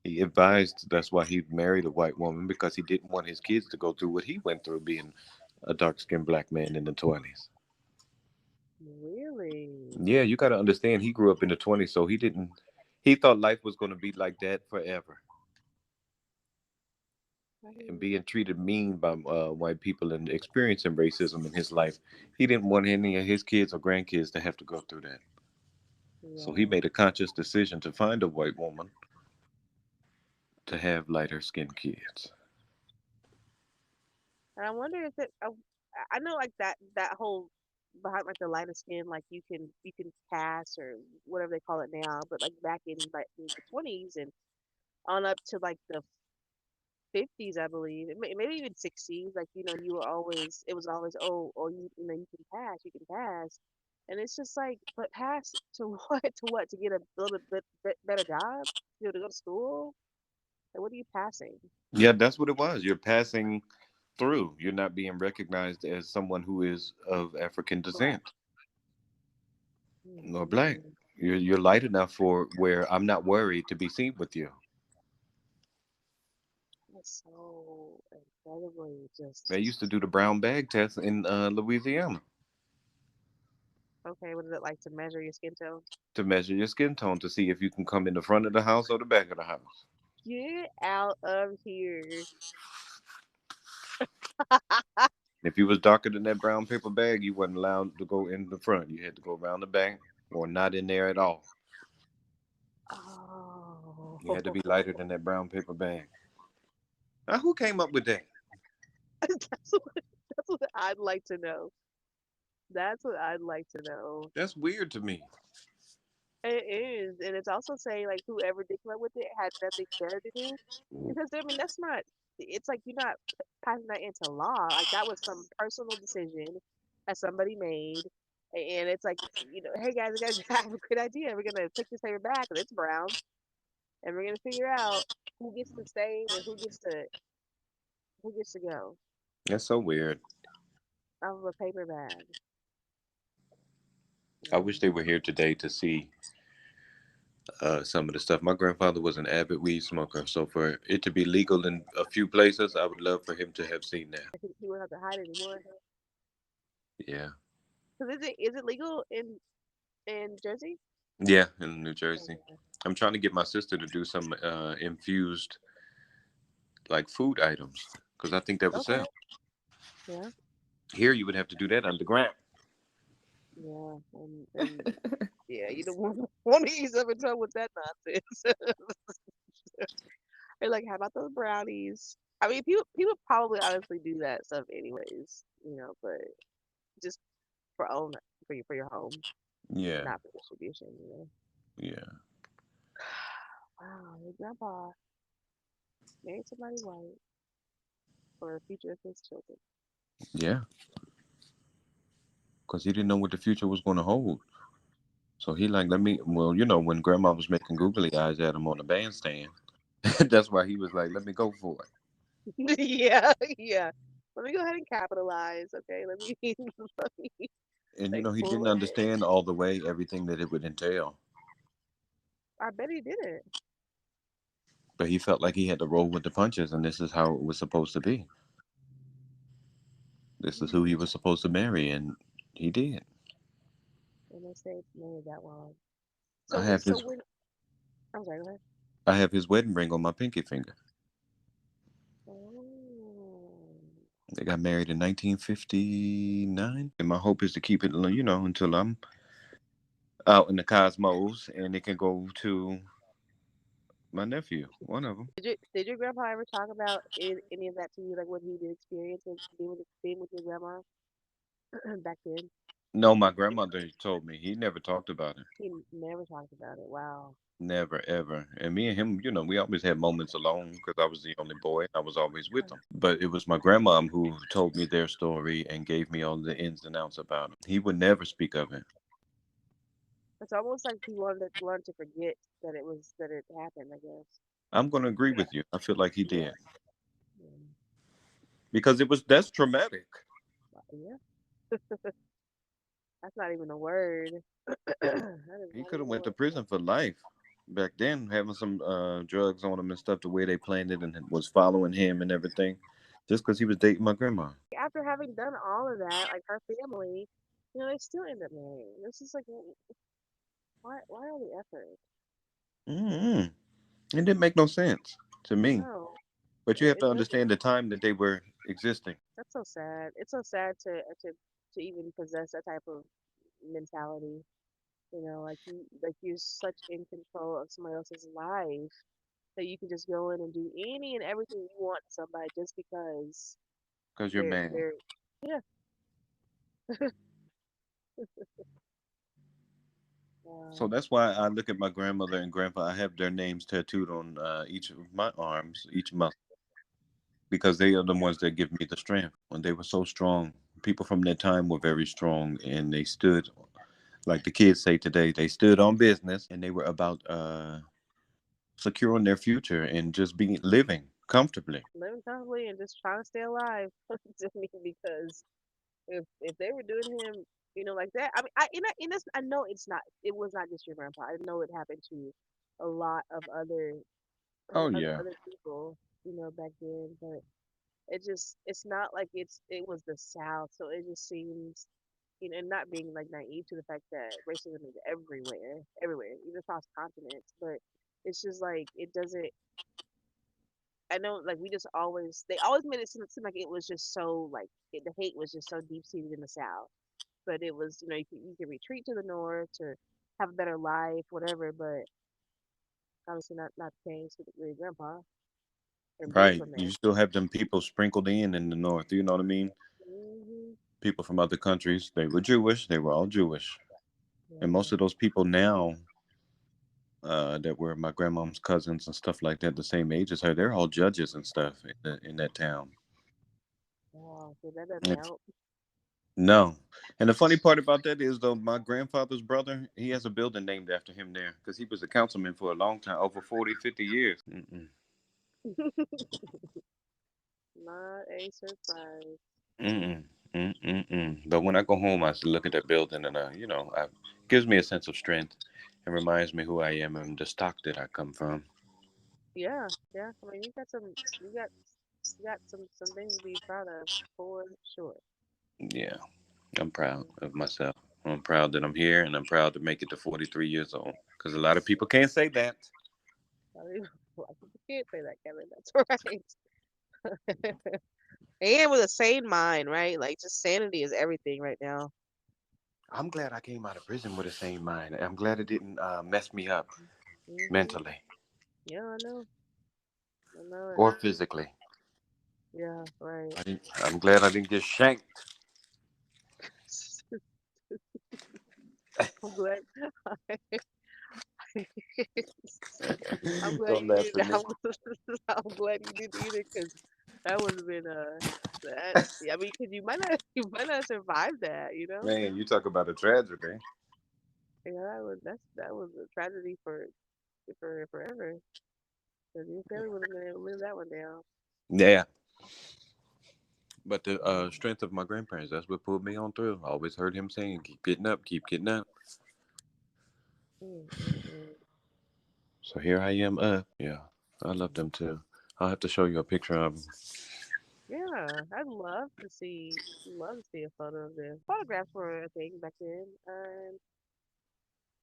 Speaker 2: He advised that's why he married a white woman because he didn't want his kids to go through what he went through being a dark skinned black man in the 20s.
Speaker 1: Really?
Speaker 2: Yeah, you got to understand, he grew up in the 20s, so he thought life was going to be like that forever.
Speaker 1: I hear
Speaker 2: And
Speaker 1: you.
Speaker 2: being treated mean by white people and experiencing racism in his life, he didn't want any of his kids or grandkids to have to go through that. So he
Speaker 1: Yeah.
Speaker 2: made a conscious decision to find a white woman to have lighter skinned kids.
Speaker 1: And I wonder if I know like that whole behind like the lighter skin, like you can pass or whatever they call it now, but like back in like the 20s and on up to like the 50s, I believe, maybe even 60s, like you were always it was always oh you can pass, and it's just like but pass to what to get a little bit better job, to go to school, like what are you passing?
Speaker 2: Yeah, that's what it was. You're passing through. You're not being recognized as someone who is of African
Speaker 1: Black.
Speaker 2: descent or
Speaker 1: Hmm.
Speaker 2: black. You're light enough for where I'm not worried to be seen with you.
Speaker 1: That's so incredibly
Speaker 2: They
Speaker 1: just
Speaker 2: used to do the brown bag test in Louisiana
Speaker 1: okay. What is it like to measure your skin tone?
Speaker 2: to measure your skin tone to see if you can come in the front of the house or the back of the house.
Speaker 1: Get out of here.
Speaker 2: If you was darker than that brown paper bag, you wasn't allowed to go in the front. You had to go around the back or not in there at all. You had to be
Speaker 1: Oh,
Speaker 2: lighter than that brown paper bag. Now, who came up with that?
Speaker 1: that's what, that's what I'd like to know. That's what I'd like to know.
Speaker 2: That's weird to me.
Speaker 1: It is, and it's also saying like whoever did come up with it had nothing better to do, because I mean that's not. It's like you're not passing that into law. Like that was some personal decision that somebody made, and it's like hey guys, I guys have a good idea. We're gonna take this paper back, and it's brown, and we're gonna figure out who gets to stay and who gets to go
Speaker 2: That's so weird.
Speaker 1: out of a paper bag.
Speaker 2: I wish
Speaker 1: Mm.
Speaker 2: they were here today to see some of the stuff. My grandfather was an avid weed smoker, so for it to be legal in a few places, I would love for him to have seen that.
Speaker 1: He wouldn't have to hide anymore.
Speaker 2: Yeah,
Speaker 1: Because is it legal in Jersey?
Speaker 2: yeah, in New Jersey.
Speaker 1: Okay.
Speaker 2: I'm trying to get my sister to do some infused like food items because I think that would
Speaker 1: Okay.
Speaker 2: sell.
Speaker 1: Yeah.
Speaker 2: Here, you would have to do that underground.
Speaker 1: Yeah. And yeah, you don't want to ease up in trouble with that nonsense. They're like, how about those brownies? I mean, people probably honestly do that stuff anyways, but just for your home,
Speaker 2: Yeah,
Speaker 1: not for distribution.
Speaker 2: yeah,
Speaker 1: Wow, your grandpa married somebody white for the future of his children.
Speaker 2: yeah, because he didn't know what the future was going to hold. So he like, let me. Well, when Grandma was making googly eyes at him on the bandstand, that's why he was like, let me go for it.
Speaker 1: Yeah, yeah. Let me go ahead and capitalize. Okay, let me let me
Speaker 2: And
Speaker 1: like
Speaker 2: he
Speaker 1: pull
Speaker 2: didn't
Speaker 1: ahead.
Speaker 2: understand all the way everything that it would entail,
Speaker 1: I bet he didn't.
Speaker 2: but he felt like he had to roll with the punches, and this is how it was supposed to be. This is who he
Speaker 1: Mm.
Speaker 2: was supposed to marry, and he did.
Speaker 1: And they say it's married that long.
Speaker 2: I
Speaker 1: So
Speaker 2: have
Speaker 1: so
Speaker 2: his
Speaker 1: when I'm sorry, go ahead.
Speaker 2: I have his wedding ring on my pinky finger.
Speaker 1: Oh,
Speaker 2: They got married in 1959, and my hope is to keep it, until I'm out in the cosmos, and it can go to my nephew, one of them.
Speaker 1: did your grandpa ever talk about any of that to you, like what he did experience with being with your grandma back then?
Speaker 2: No, my grandmother told me he never talked about it.
Speaker 1: He never talked about it. Wow.
Speaker 2: Never, ever. And me and him, we always had moments alone because I was the only boy. I was always with him. But it was my grandmom who told me their story and gave me all the ins and outs about it. He would never speak of it.
Speaker 1: It's almost like he wanted to learn to forget that it happened. I guess.
Speaker 2: I'm going to agree with you. I feel like he
Speaker 1: Yeah.
Speaker 2: did
Speaker 1: Yeah.
Speaker 2: because that's traumatic.
Speaker 1: Yeah. That's not even a word. That is
Speaker 2: He
Speaker 1: not
Speaker 2: could have
Speaker 1: even a
Speaker 2: went to
Speaker 1: word.
Speaker 2: prison for life back then, having some drugs on him and stuff. The way they planned it and was following him and everything, just because he was dating my grandma.
Speaker 1: After having done all of that, like her family, they still end up marrying. This is like, why all the effort?
Speaker 2: Mm-hmm. It didn't make no sense to me.
Speaker 1: No,
Speaker 2: But you have
Speaker 1: it
Speaker 2: to
Speaker 1: doesn't.
Speaker 2: understand the time that they were existing.
Speaker 1: That's so sad. It's so sad to even possess that type of mentality. Like you're such in control of somebody else's life that you can just go in and do any and everything you want to somebody just because
Speaker 2: Because you're
Speaker 1: they're
Speaker 2: man.
Speaker 1: they're yeah.
Speaker 2: So
Speaker 1: Wow.
Speaker 2: that's why I look at my grandmother and grandpa. I have their names tattooed on each of my arms, each muscle, because they are the ones that give me the strength. When they were so strong, people from that time were very strong, and they stood, like the kids say today, they stood on business, and they were about securing their future and just being living comfortably.
Speaker 1: Living comfortably and just trying to stay alive. To me, because if they were doing him Like that. I mean, I know it's not. It was not just your grandpa. I know it happened to a lot of
Speaker 2: Oh yeah.
Speaker 1: other people. Back then, but it's not like it was the South. So it just seems, and not being like naive to the fact that racism is everywhere, even across continents. But it's just like it doesn't. I know, like they always made it seem like it was just so like the hate was just so deep seated in the South. But it was, you can retreat to the North to have a better life, whatever. But obviously not the case with your grandpa and being
Speaker 2: Right.
Speaker 1: from
Speaker 2: You
Speaker 1: there.
Speaker 2: still have them people sprinkled in the north. You know what I mean?
Speaker 1: Hmm.
Speaker 2: People from other countries. They were Jewish. They were all Jewish. And most
Speaker 1: Yeah.
Speaker 2: of those people now that were my grandmom's cousins and stuff like that, the same age as her, they're all judges and stuff in that town.
Speaker 1: Wow. So that doesn't
Speaker 2: It's,
Speaker 1: help.
Speaker 2: no. And the funny part about that is, though, my grandfather's brother, he has a building named after him there because he was a councilman for a long time, over 40, 50 years. Mm-mm.
Speaker 1: Not a surprise.
Speaker 2: Mm-mm. Mm-mm-mm. But when I go home, I look at that building and, it gives me a sense of strength and reminds me who I am and the stock that I come from.
Speaker 1: Yeah, yeah. I mean, you got, some things to be proud of for sure.
Speaker 2: Yeah, I'm proud
Speaker 1: Mm.
Speaker 2: of myself. I'm proud that I'm here and I'm proud to make it to 43 years old because a lot of people can't say that.
Speaker 1: I mean, like, you can't say that, Kevin. That's right. And with a sane mind, right? Like, just sanity is everything right now.
Speaker 2: I'm glad I came out of prison with a sane mind. I'm glad it didn't mess me up
Speaker 1: Hmm.
Speaker 2: mentally
Speaker 1: Yeah, I know. I know it.
Speaker 2: or physically.
Speaker 1: Yeah, right.
Speaker 2: I'm glad I didn't get shanked.
Speaker 1: I'm glad. I'm glad
Speaker 2: Don't
Speaker 1: you
Speaker 2: laugh
Speaker 1: did.
Speaker 2: at me.
Speaker 1: I'm glad you did either, because that would have been that. Yeah, I mean, because you might not survive that.
Speaker 2: Man, you talk about a tragedy.
Speaker 1: Yeah, that was a tragedy for forever. Because your family would have been able to live that one down.
Speaker 2: Yeah. But the
Speaker 1: Mm,
Speaker 2: strength of my grandparents, that's what pulled me on through. I always heard him saying, keep getting up, keep getting up.
Speaker 1: mm, mm, mm,
Speaker 2: So here I am up. Yeah, I love
Speaker 1: mm.
Speaker 2: them too. I'll have to show you a picture of them.
Speaker 1: Yeah, love to see a photo of them. Photographs were a thing back then, and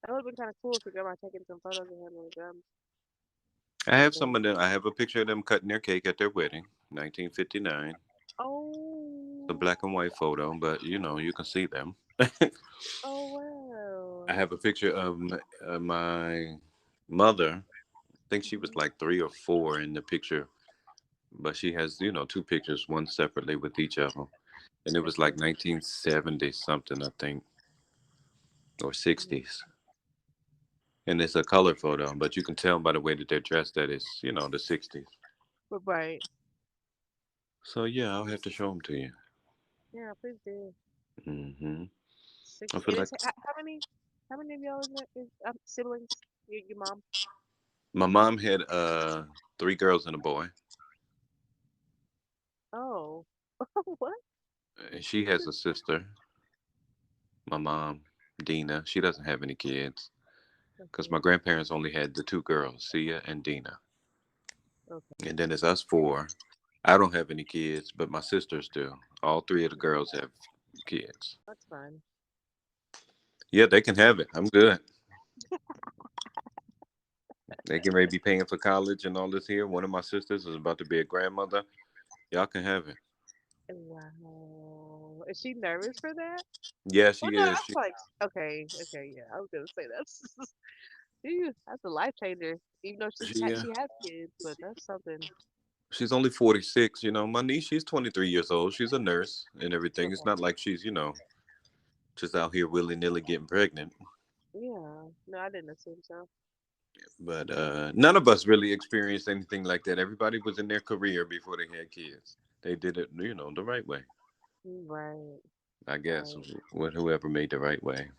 Speaker 1: that would have been kind of cool if your grandma taking some photos of him on the drums.
Speaker 2: I
Speaker 1: Would have
Speaker 2: have some
Speaker 1: been.
Speaker 2: of them. I have a picture of them cutting their cake at their wedding, 1959. The
Speaker 1: Oh,
Speaker 2: black and white photo, but you can see them.
Speaker 1: oh
Speaker 2: I
Speaker 1: wow.
Speaker 2: have a picture of my mother. I think she was
Speaker 1: Hmm.
Speaker 2: like 3 or 4 in the picture, but she has, two pictures, one separately with each of them. And it was like
Speaker 1: Okay.
Speaker 2: 1970 something, I think, or
Speaker 1: Mm.
Speaker 2: 60s. And it's a color photo, but you can tell by the way that they're dressed that it's, the 60s.
Speaker 1: But right.
Speaker 2: So yeah, I'll have to show them to you.
Speaker 1: Yeah, please do.
Speaker 2: Hmm. I
Speaker 1: 60.
Speaker 2: feel
Speaker 1: And
Speaker 2: like
Speaker 1: how many of y'all siblings? Your mom?
Speaker 2: my mom had 3 girls and a boy,
Speaker 1: Oh, what?
Speaker 2: and she has a sister. My mom, Dina, she doesn't have any kids because my
Speaker 1: Okay.
Speaker 2: grandparents only had the 2 girls, Sia and Dina.
Speaker 1: Okay.
Speaker 2: And then it's us 4. I don't have any kids, but my sisters do. All 3 of the
Speaker 1: Mm,
Speaker 2: girls have kids.
Speaker 1: that's fine.
Speaker 2: Yeah, they can have it. I'm good. They can maybe be paying for college and all this here. One of my sisters is about to be a grandmother. Y'all can have it.
Speaker 1: Wow. Is she nervous for that?
Speaker 2: Yeah,
Speaker 1: Well,
Speaker 2: she
Speaker 1: no,
Speaker 2: is.
Speaker 1: that's like okay, okay, yeah. I was gonna say that's phew, that's a life changer. Even though
Speaker 2: She
Speaker 1: she has kids, but that's something.
Speaker 2: she's only 46. My niece, she's 23 years old. She's a nurse and everything. It's
Speaker 1: Okay.
Speaker 2: not like she's, just out here willy nilly getting pregnant.
Speaker 1: Yeah. No, I didn't assume so.
Speaker 2: But none of us really experienced anything like that. Everybody was in their career before they had kids. They did it, the right way.
Speaker 1: Right.
Speaker 2: I guess
Speaker 1: Right.
Speaker 2: with whoever made the right way.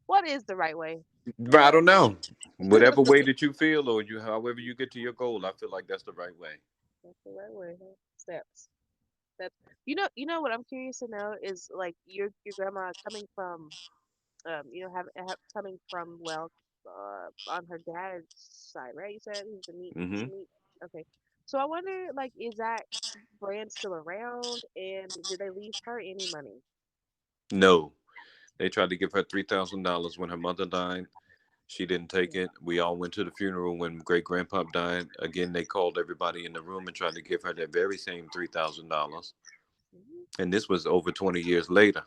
Speaker 1: What is the right way?
Speaker 2: But I don't know. Whatever way that you feel, or however you get to your goal, I feel like that's the right way.
Speaker 1: That's the right way, huh? Steps. That's you know what I'm curious to know is like your grandma coming from coming from wealth on her dad's side, right? You said he's
Speaker 2: Hmm.
Speaker 1: the meat. Okay, so I wonder like is that brand still around and did they leave her any money?
Speaker 2: No, they tried to give her $3,000 when her mother died. She didn't take
Speaker 1: Yeah.
Speaker 2: it. We all went to the funeral when great grandpa died. Again, they called everybody in the room and tried to give her that very same $3,000.
Speaker 1: Mhm.
Speaker 2: And this was over 20 years later.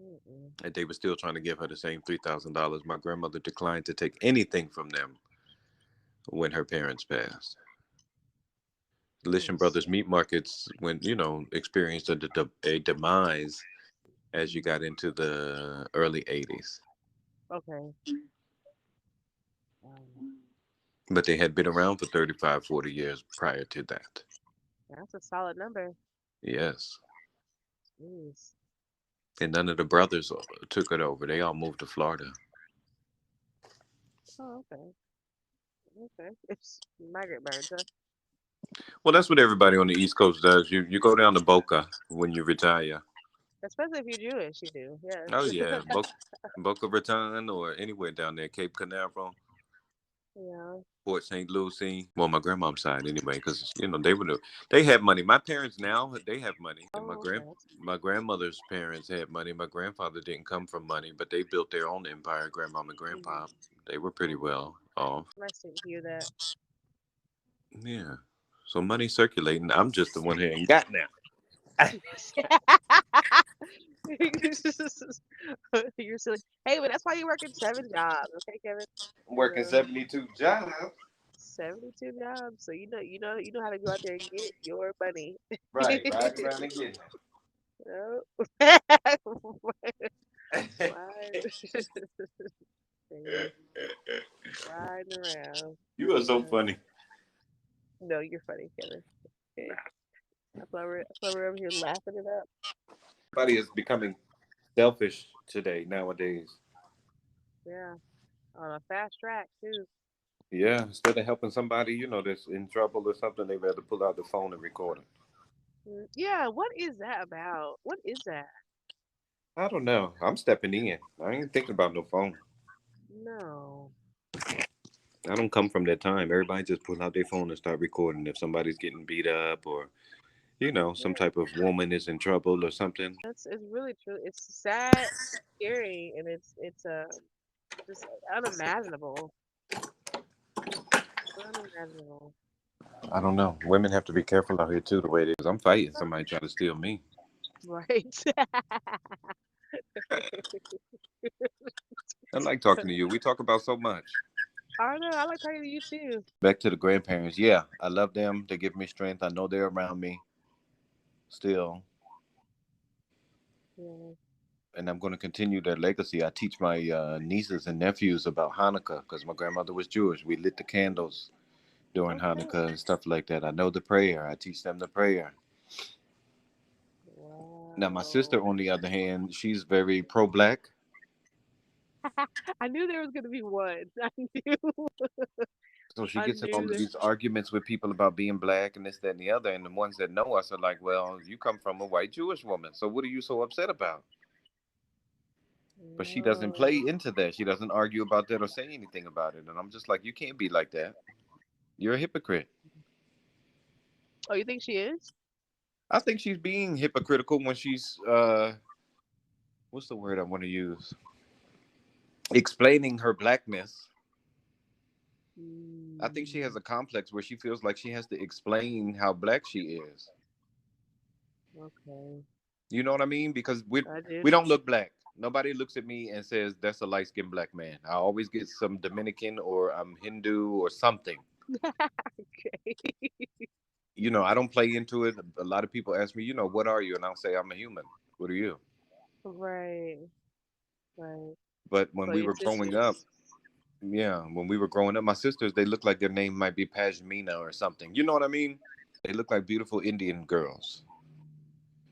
Speaker 1: Mm-mm.
Speaker 2: And they were still trying to give her the same $3,000. My grandmother declined to take anything from them when her parents passed. Lishon
Speaker 1: Yes.
Speaker 2: Brothers meat markets went, experienced a demise as you got into the early 80s.
Speaker 1: Okay. Um,
Speaker 2: But they had been around for 35, 40 years prior to that.
Speaker 1: that's a solid number.
Speaker 2: Yes.
Speaker 1: Jeez.
Speaker 2: And none of the brothers took it over. They all moved to Florida.
Speaker 1: Oh, okay. Okay. It's migrant birds, huh?
Speaker 2: Well, that's what everybody on the East Coast does. You go down to Boca when you retire.
Speaker 1: Especially if you're Jewish, you do.
Speaker 2: Oh
Speaker 1: Yes.
Speaker 2: yeah, Boca Raton or anywhere down there, Cape Canaveral,
Speaker 1: Yeah.
Speaker 2: Port St. Lucie. Well, my grandmom's side anyway, because they had money. My parents now they have money, and
Speaker 1: Oh, okay.
Speaker 2: my grandmother's parents had money. My grandfather didn't come from money, but they built their own empire. Grandmom and
Speaker 1: Mm-hmm.
Speaker 2: grandpa, they were pretty well off.
Speaker 1: Nice to hear that.
Speaker 2: Yeah, so money circulating. I'm just the one who ain't got now.
Speaker 1: You're silly. Hey, but that's why you're working 7 jobs, okay, Kevin?
Speaker 2: I'm
Speaker 1: You
Speaker 2: working
Speaker 1: know,
Speaker 2: 72 jobs.
Speaker 1: 72 jobs. So you know how to go out there and get your money.
Speaker 2: Right, riding around and getting
Speaker 1: Oh. Ride,
Speaker 2: it.
Speaker 1: riding around.
Speaker 2: You are so
Speaker 1: Uh,
Speaker 2: funny.
Speaker 1: no, you're funny, Kevin. Okay, that's why we're over here laughing it up.
Speaker 2: Everybody is becoming selfish today, nowadays.
Speaker 1: Yeah, on a fast track too.
Speaker 2: Yeah, instead of helping somebody, that's in trouble or something, they rather pull out the phone and record it.
Speaker 1: Yeah, what is that about? What is that?
Speaker 2: I don't know. I'm stepping in. I ain't thinking about no phone.
Speaker 1: No.
Speaker 2: I don't come from that time. Everybody just pull out their phone and start recording. If somebody's getting beat up or, some
Speaker 1: Yeah,
Speaker 2: type of woman is in trouble or something.
Speaker 1: it's really true. It's sad, scary, and it's just unimaginable. Unimaginable.
Speaker 2: I don't know. Women have to be careful out here too, the way it is. I'm fighting somebody trying to steal me.
Speaker 1: Right.
Speaker 2: I like talking to you. We talk about so much.
Speaker 1: I don't know. I like talking to you too.
Speaker 2: Back to the grandparents. Yeah, I love them. They give me strength. I know they're around me still.
Speaker 1: Yeah.
Speaker 2: And I'm going to continue their legacy. I teach my nieces and nephews about Hanukkah because my grandmother was Jewish. We lit the candles during
Speaker 1: Okay.
Speaker 2: Hanukkah and stuff like that. I know the prayer. I teach them the prayer. Now, my sister,
Speaker 1: Wow.
Speaker 2: on the other hand, she's very pro-black.
Speaker 1: I knew there was gonna be one. I knew.
Speaker 2: So she
Speaker 1: I
Speaker 2: gets in all
Speaker 1: knew
Speaker 2: of
Speaker 1: that.
Speaker 2: these arguments with people about being black and this, that, and the other. And the ones that know us are like, well, you come from a white Jewish woman. So what are you so upset about? But she doesn't play
Speaker 1: No.
Speaker 2: into that. She doesn't argue about that or say anything about it. And I'm just like, you can't be like that. You're a hypocrite.
Speaker 1: Oh, you think she is?
Speaker 2: I think she's being hypocritical when she's what's the word I want to use? Explaining her blackness. I think she has
Speaker 1: Mm,
Speaker 2: a complex where she feels like she has to explain how black she is.
Speaker 1: okay.
Speaker 2: You know what I mean? Because we
Speaker 1: I do.
Speaker 2: we don't look black. Nobody looks at me and says that's a light skinned black man. I always get some Dominican or I'm Hindu or something.
Speaker 1: Okay.
Speaker 2: I don't play into it. A lot of people ask me, what are you? And I'll say I'm a human. What are you?
Speaker 1: Right. Right.
Speaker 2: But when
Speaker 1: So
Speaker 2: we
Speaker 1: your
Speaker 2: were growing up,
Speaker 1: sisters.
Speaker 2: yeah, when we were growing up, my sisters, they look like their name might be Pashmina or something. You know what I mean? They look like beautiful Indian girls.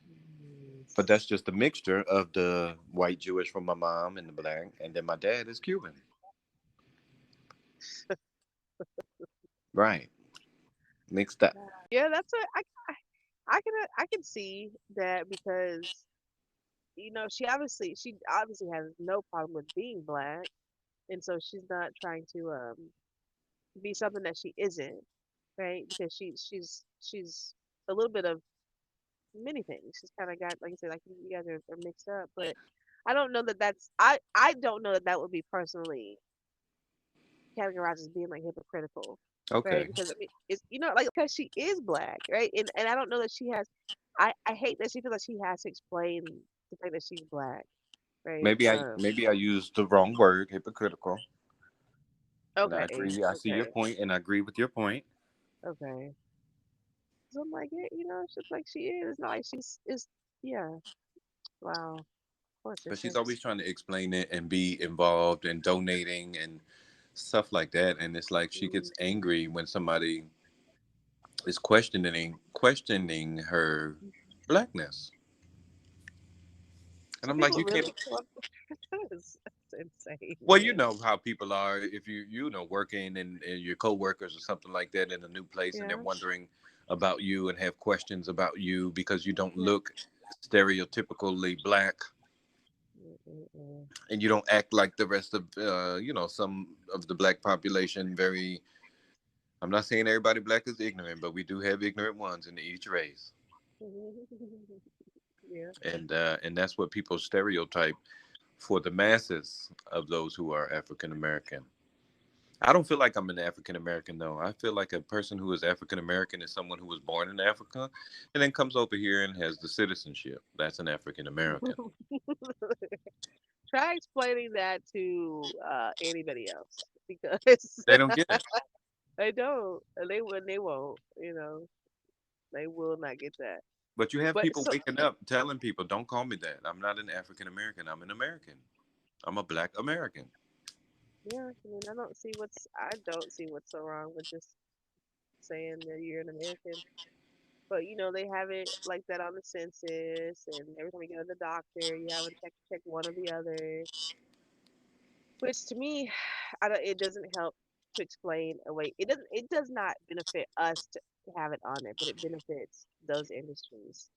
Speaker 1: Mm.
Speaker 2: But that's just a mixture of the white Jewish from my mom and the black, and then my dad is Cuban. Right. Mixed up.
Speaker 1: Yeah, that's what I can see that because she obviously has no problem with being black, and so she's not trying to be something that she isn't, right? Because she's a little bit of many things. She's kind of got, like I said, like you guys are mixed up, but I don't know that that would be personally categorized as being like hypocritical, right?
Speaker 2: Okay.
Speaker 1: Because I mean, it's like because she is black, right? And I don't know that she has. I hate that she feels like she has to explain the fact that she's black, right?
Speaker 2: Maybe I used the wrong word, hypocritical. And I
Speaker 1: Okay,
Speaker 2: agree. I see your
Speaker 1: okay,
Speaker 2: point, and I agree with your point.
Speaker 1: okay. So I'm like, yeah, it's just like she is. It's not like is yeah. Wow, poor
Speaker 2: But she's
Speaker 1: sister.
Speaker 2: always trying to explain it and be involved and donating and stuff like that. And it's like she gets
Speaker 1: Mm.
Speaker 2: angry when somebody is questioning her blackness. And
Speaker 1: Some
Speaker 2: I'm like,
Speaker 1: people
Speaker 2: you can't.
Speaker 1: really come up with that's insane,
Speaker 2: Well, you
Speaker 1: man.
Speaker 2: know how people are if working and your coworkers or something like that in a new place, and they're
Speaker 1: Yeah,
Speaker 2: wondering about you and have questions about you because you don't
Speaker 1: yeah.
Speaker 2: look stereotypically black
Speaker 1: Mm-mm-mm.
Speaker 2: and you don't act like the rest of some of the black population. Very, I'm not saying everybody black is ignorant, but we do have ignorant ones in each race,
Speaker 1: Yeah.
Speaker 2: and that's what people stereotype for the masses of those who are African American. I don't feel like I'm an African American though. I feel like a person who is African American is someone who was born in Africa and then comes over here and has the citizenship. That's an African American.
Speaker 1: Try explaining that to anybody else because
Speaker 2: They don't get it.
Speaker 1: they don't. They won't. They will not get that.
Speaker 2: But you have
Speaker 1: But
Speaker 2: people
Speaker 1: so
Speaker 2: waking up telling people, "Don't call me that. I'm not an African American. I'm an American. I'm a Black American."
Speaker 1: yeah, I mean, I don't see what's so wrong with just saying that you're an American. But they have it like that on the census, and every time you go to the doctor, you have to check one or the other. Which to me, it doesn't help to explain away. It does not benefit us to have it on there, but it benefits those industries.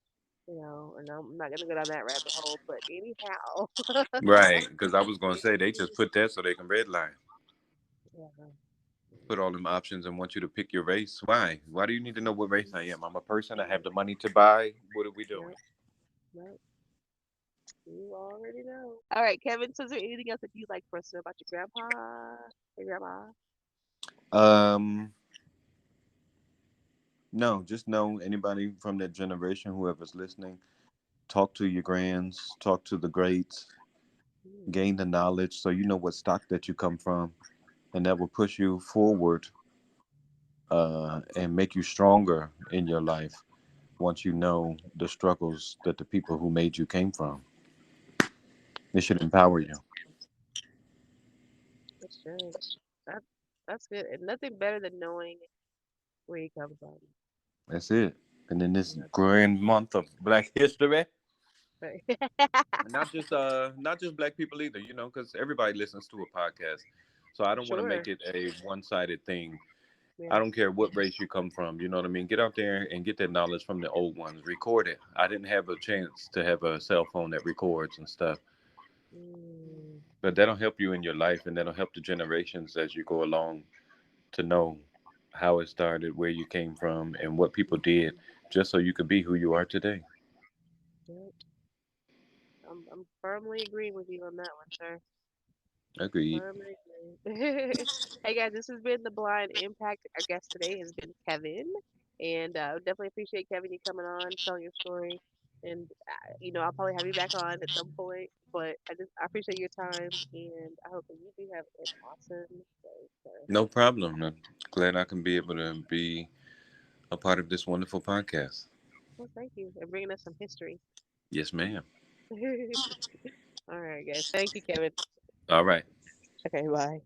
Speaker 1: And I'm not gonna go down that rabbit hole, but anyhow,
Speaker 2: Right, because I was gonna say they just put that so they can redline.
Speaker 1: yeah,
Speaker 2: Put all them options and want you to pick your race. Why? Why do you need to know what race I am? I'm a person. I have
Speaker 1: yeah,
Speaker 2: the money to buy. What are we
Speaker 1: yeah,
Speaker 2: doing?
Speaker 1: yeah. You already know. All right, Kevin. So, is there anything else that you'd like for us to know about your grandpa, your grandma?
Speaker 2: Um, no, just know anybody from that generation, whoever's listening, talk to your grands, talk to the greats,
Speaker 1: Mm,
Speaker 2: gain the knowledge so you know what stock that you come from, and that will push you forward and make you stronger in your life once you know the struggles that the people who made you came from. It should empower you.
Speaker 1: that's good. That that's good, and nothing better than knowing where you come from.
Speaker 2: That's it. And in this
Speaker 1: Nothing.
Speaker 2: grand month of Black History,
Speaker 1: Right.
Speaker 2: and not just Black people either, because everybody listens to a podcast. So I don't want to make
Speaker 1: Sure.
Speaker 2: it a one-sided thing. I
Speaker 1: Yeah.
Speaker 2: don't care what race you come from. You know what I mean? Get out there and get that knowledge from the old ones. Record it. I didn't have a chance to have a cell phone that records and stuff.
Speaker 1: Mm,
Speaker 2: But that'll help you in your life and that'll help the generations as you go along to know how it started, where you came from, and what people did just so you could be who you are today.
Speaker 1: yep. I'm firmly agreeing with you on that one, sir.
Speaker 2: Agreed.
Speaker 1: Firmly agree. Hey guys, this has been the Blind Impact. Our guest today has been Kevin, and definitely appreciate Kevin you coming on, telling your story. And I'll probably have you back on at some point. But I appreciate your time, and I hope that you do have an awesome day, sir.
Speaker 2: No problem. I'm glad I can be able to be a part of this wonderful podcast.
Speaker 1: Well, thank you, and bringing us some history.
Speaker 2: Yes, ma'am.
Speaker 1: All right, guys. Thank you, Kevin.
Speaker 2: All right.
Speaker 1: Okay, bye.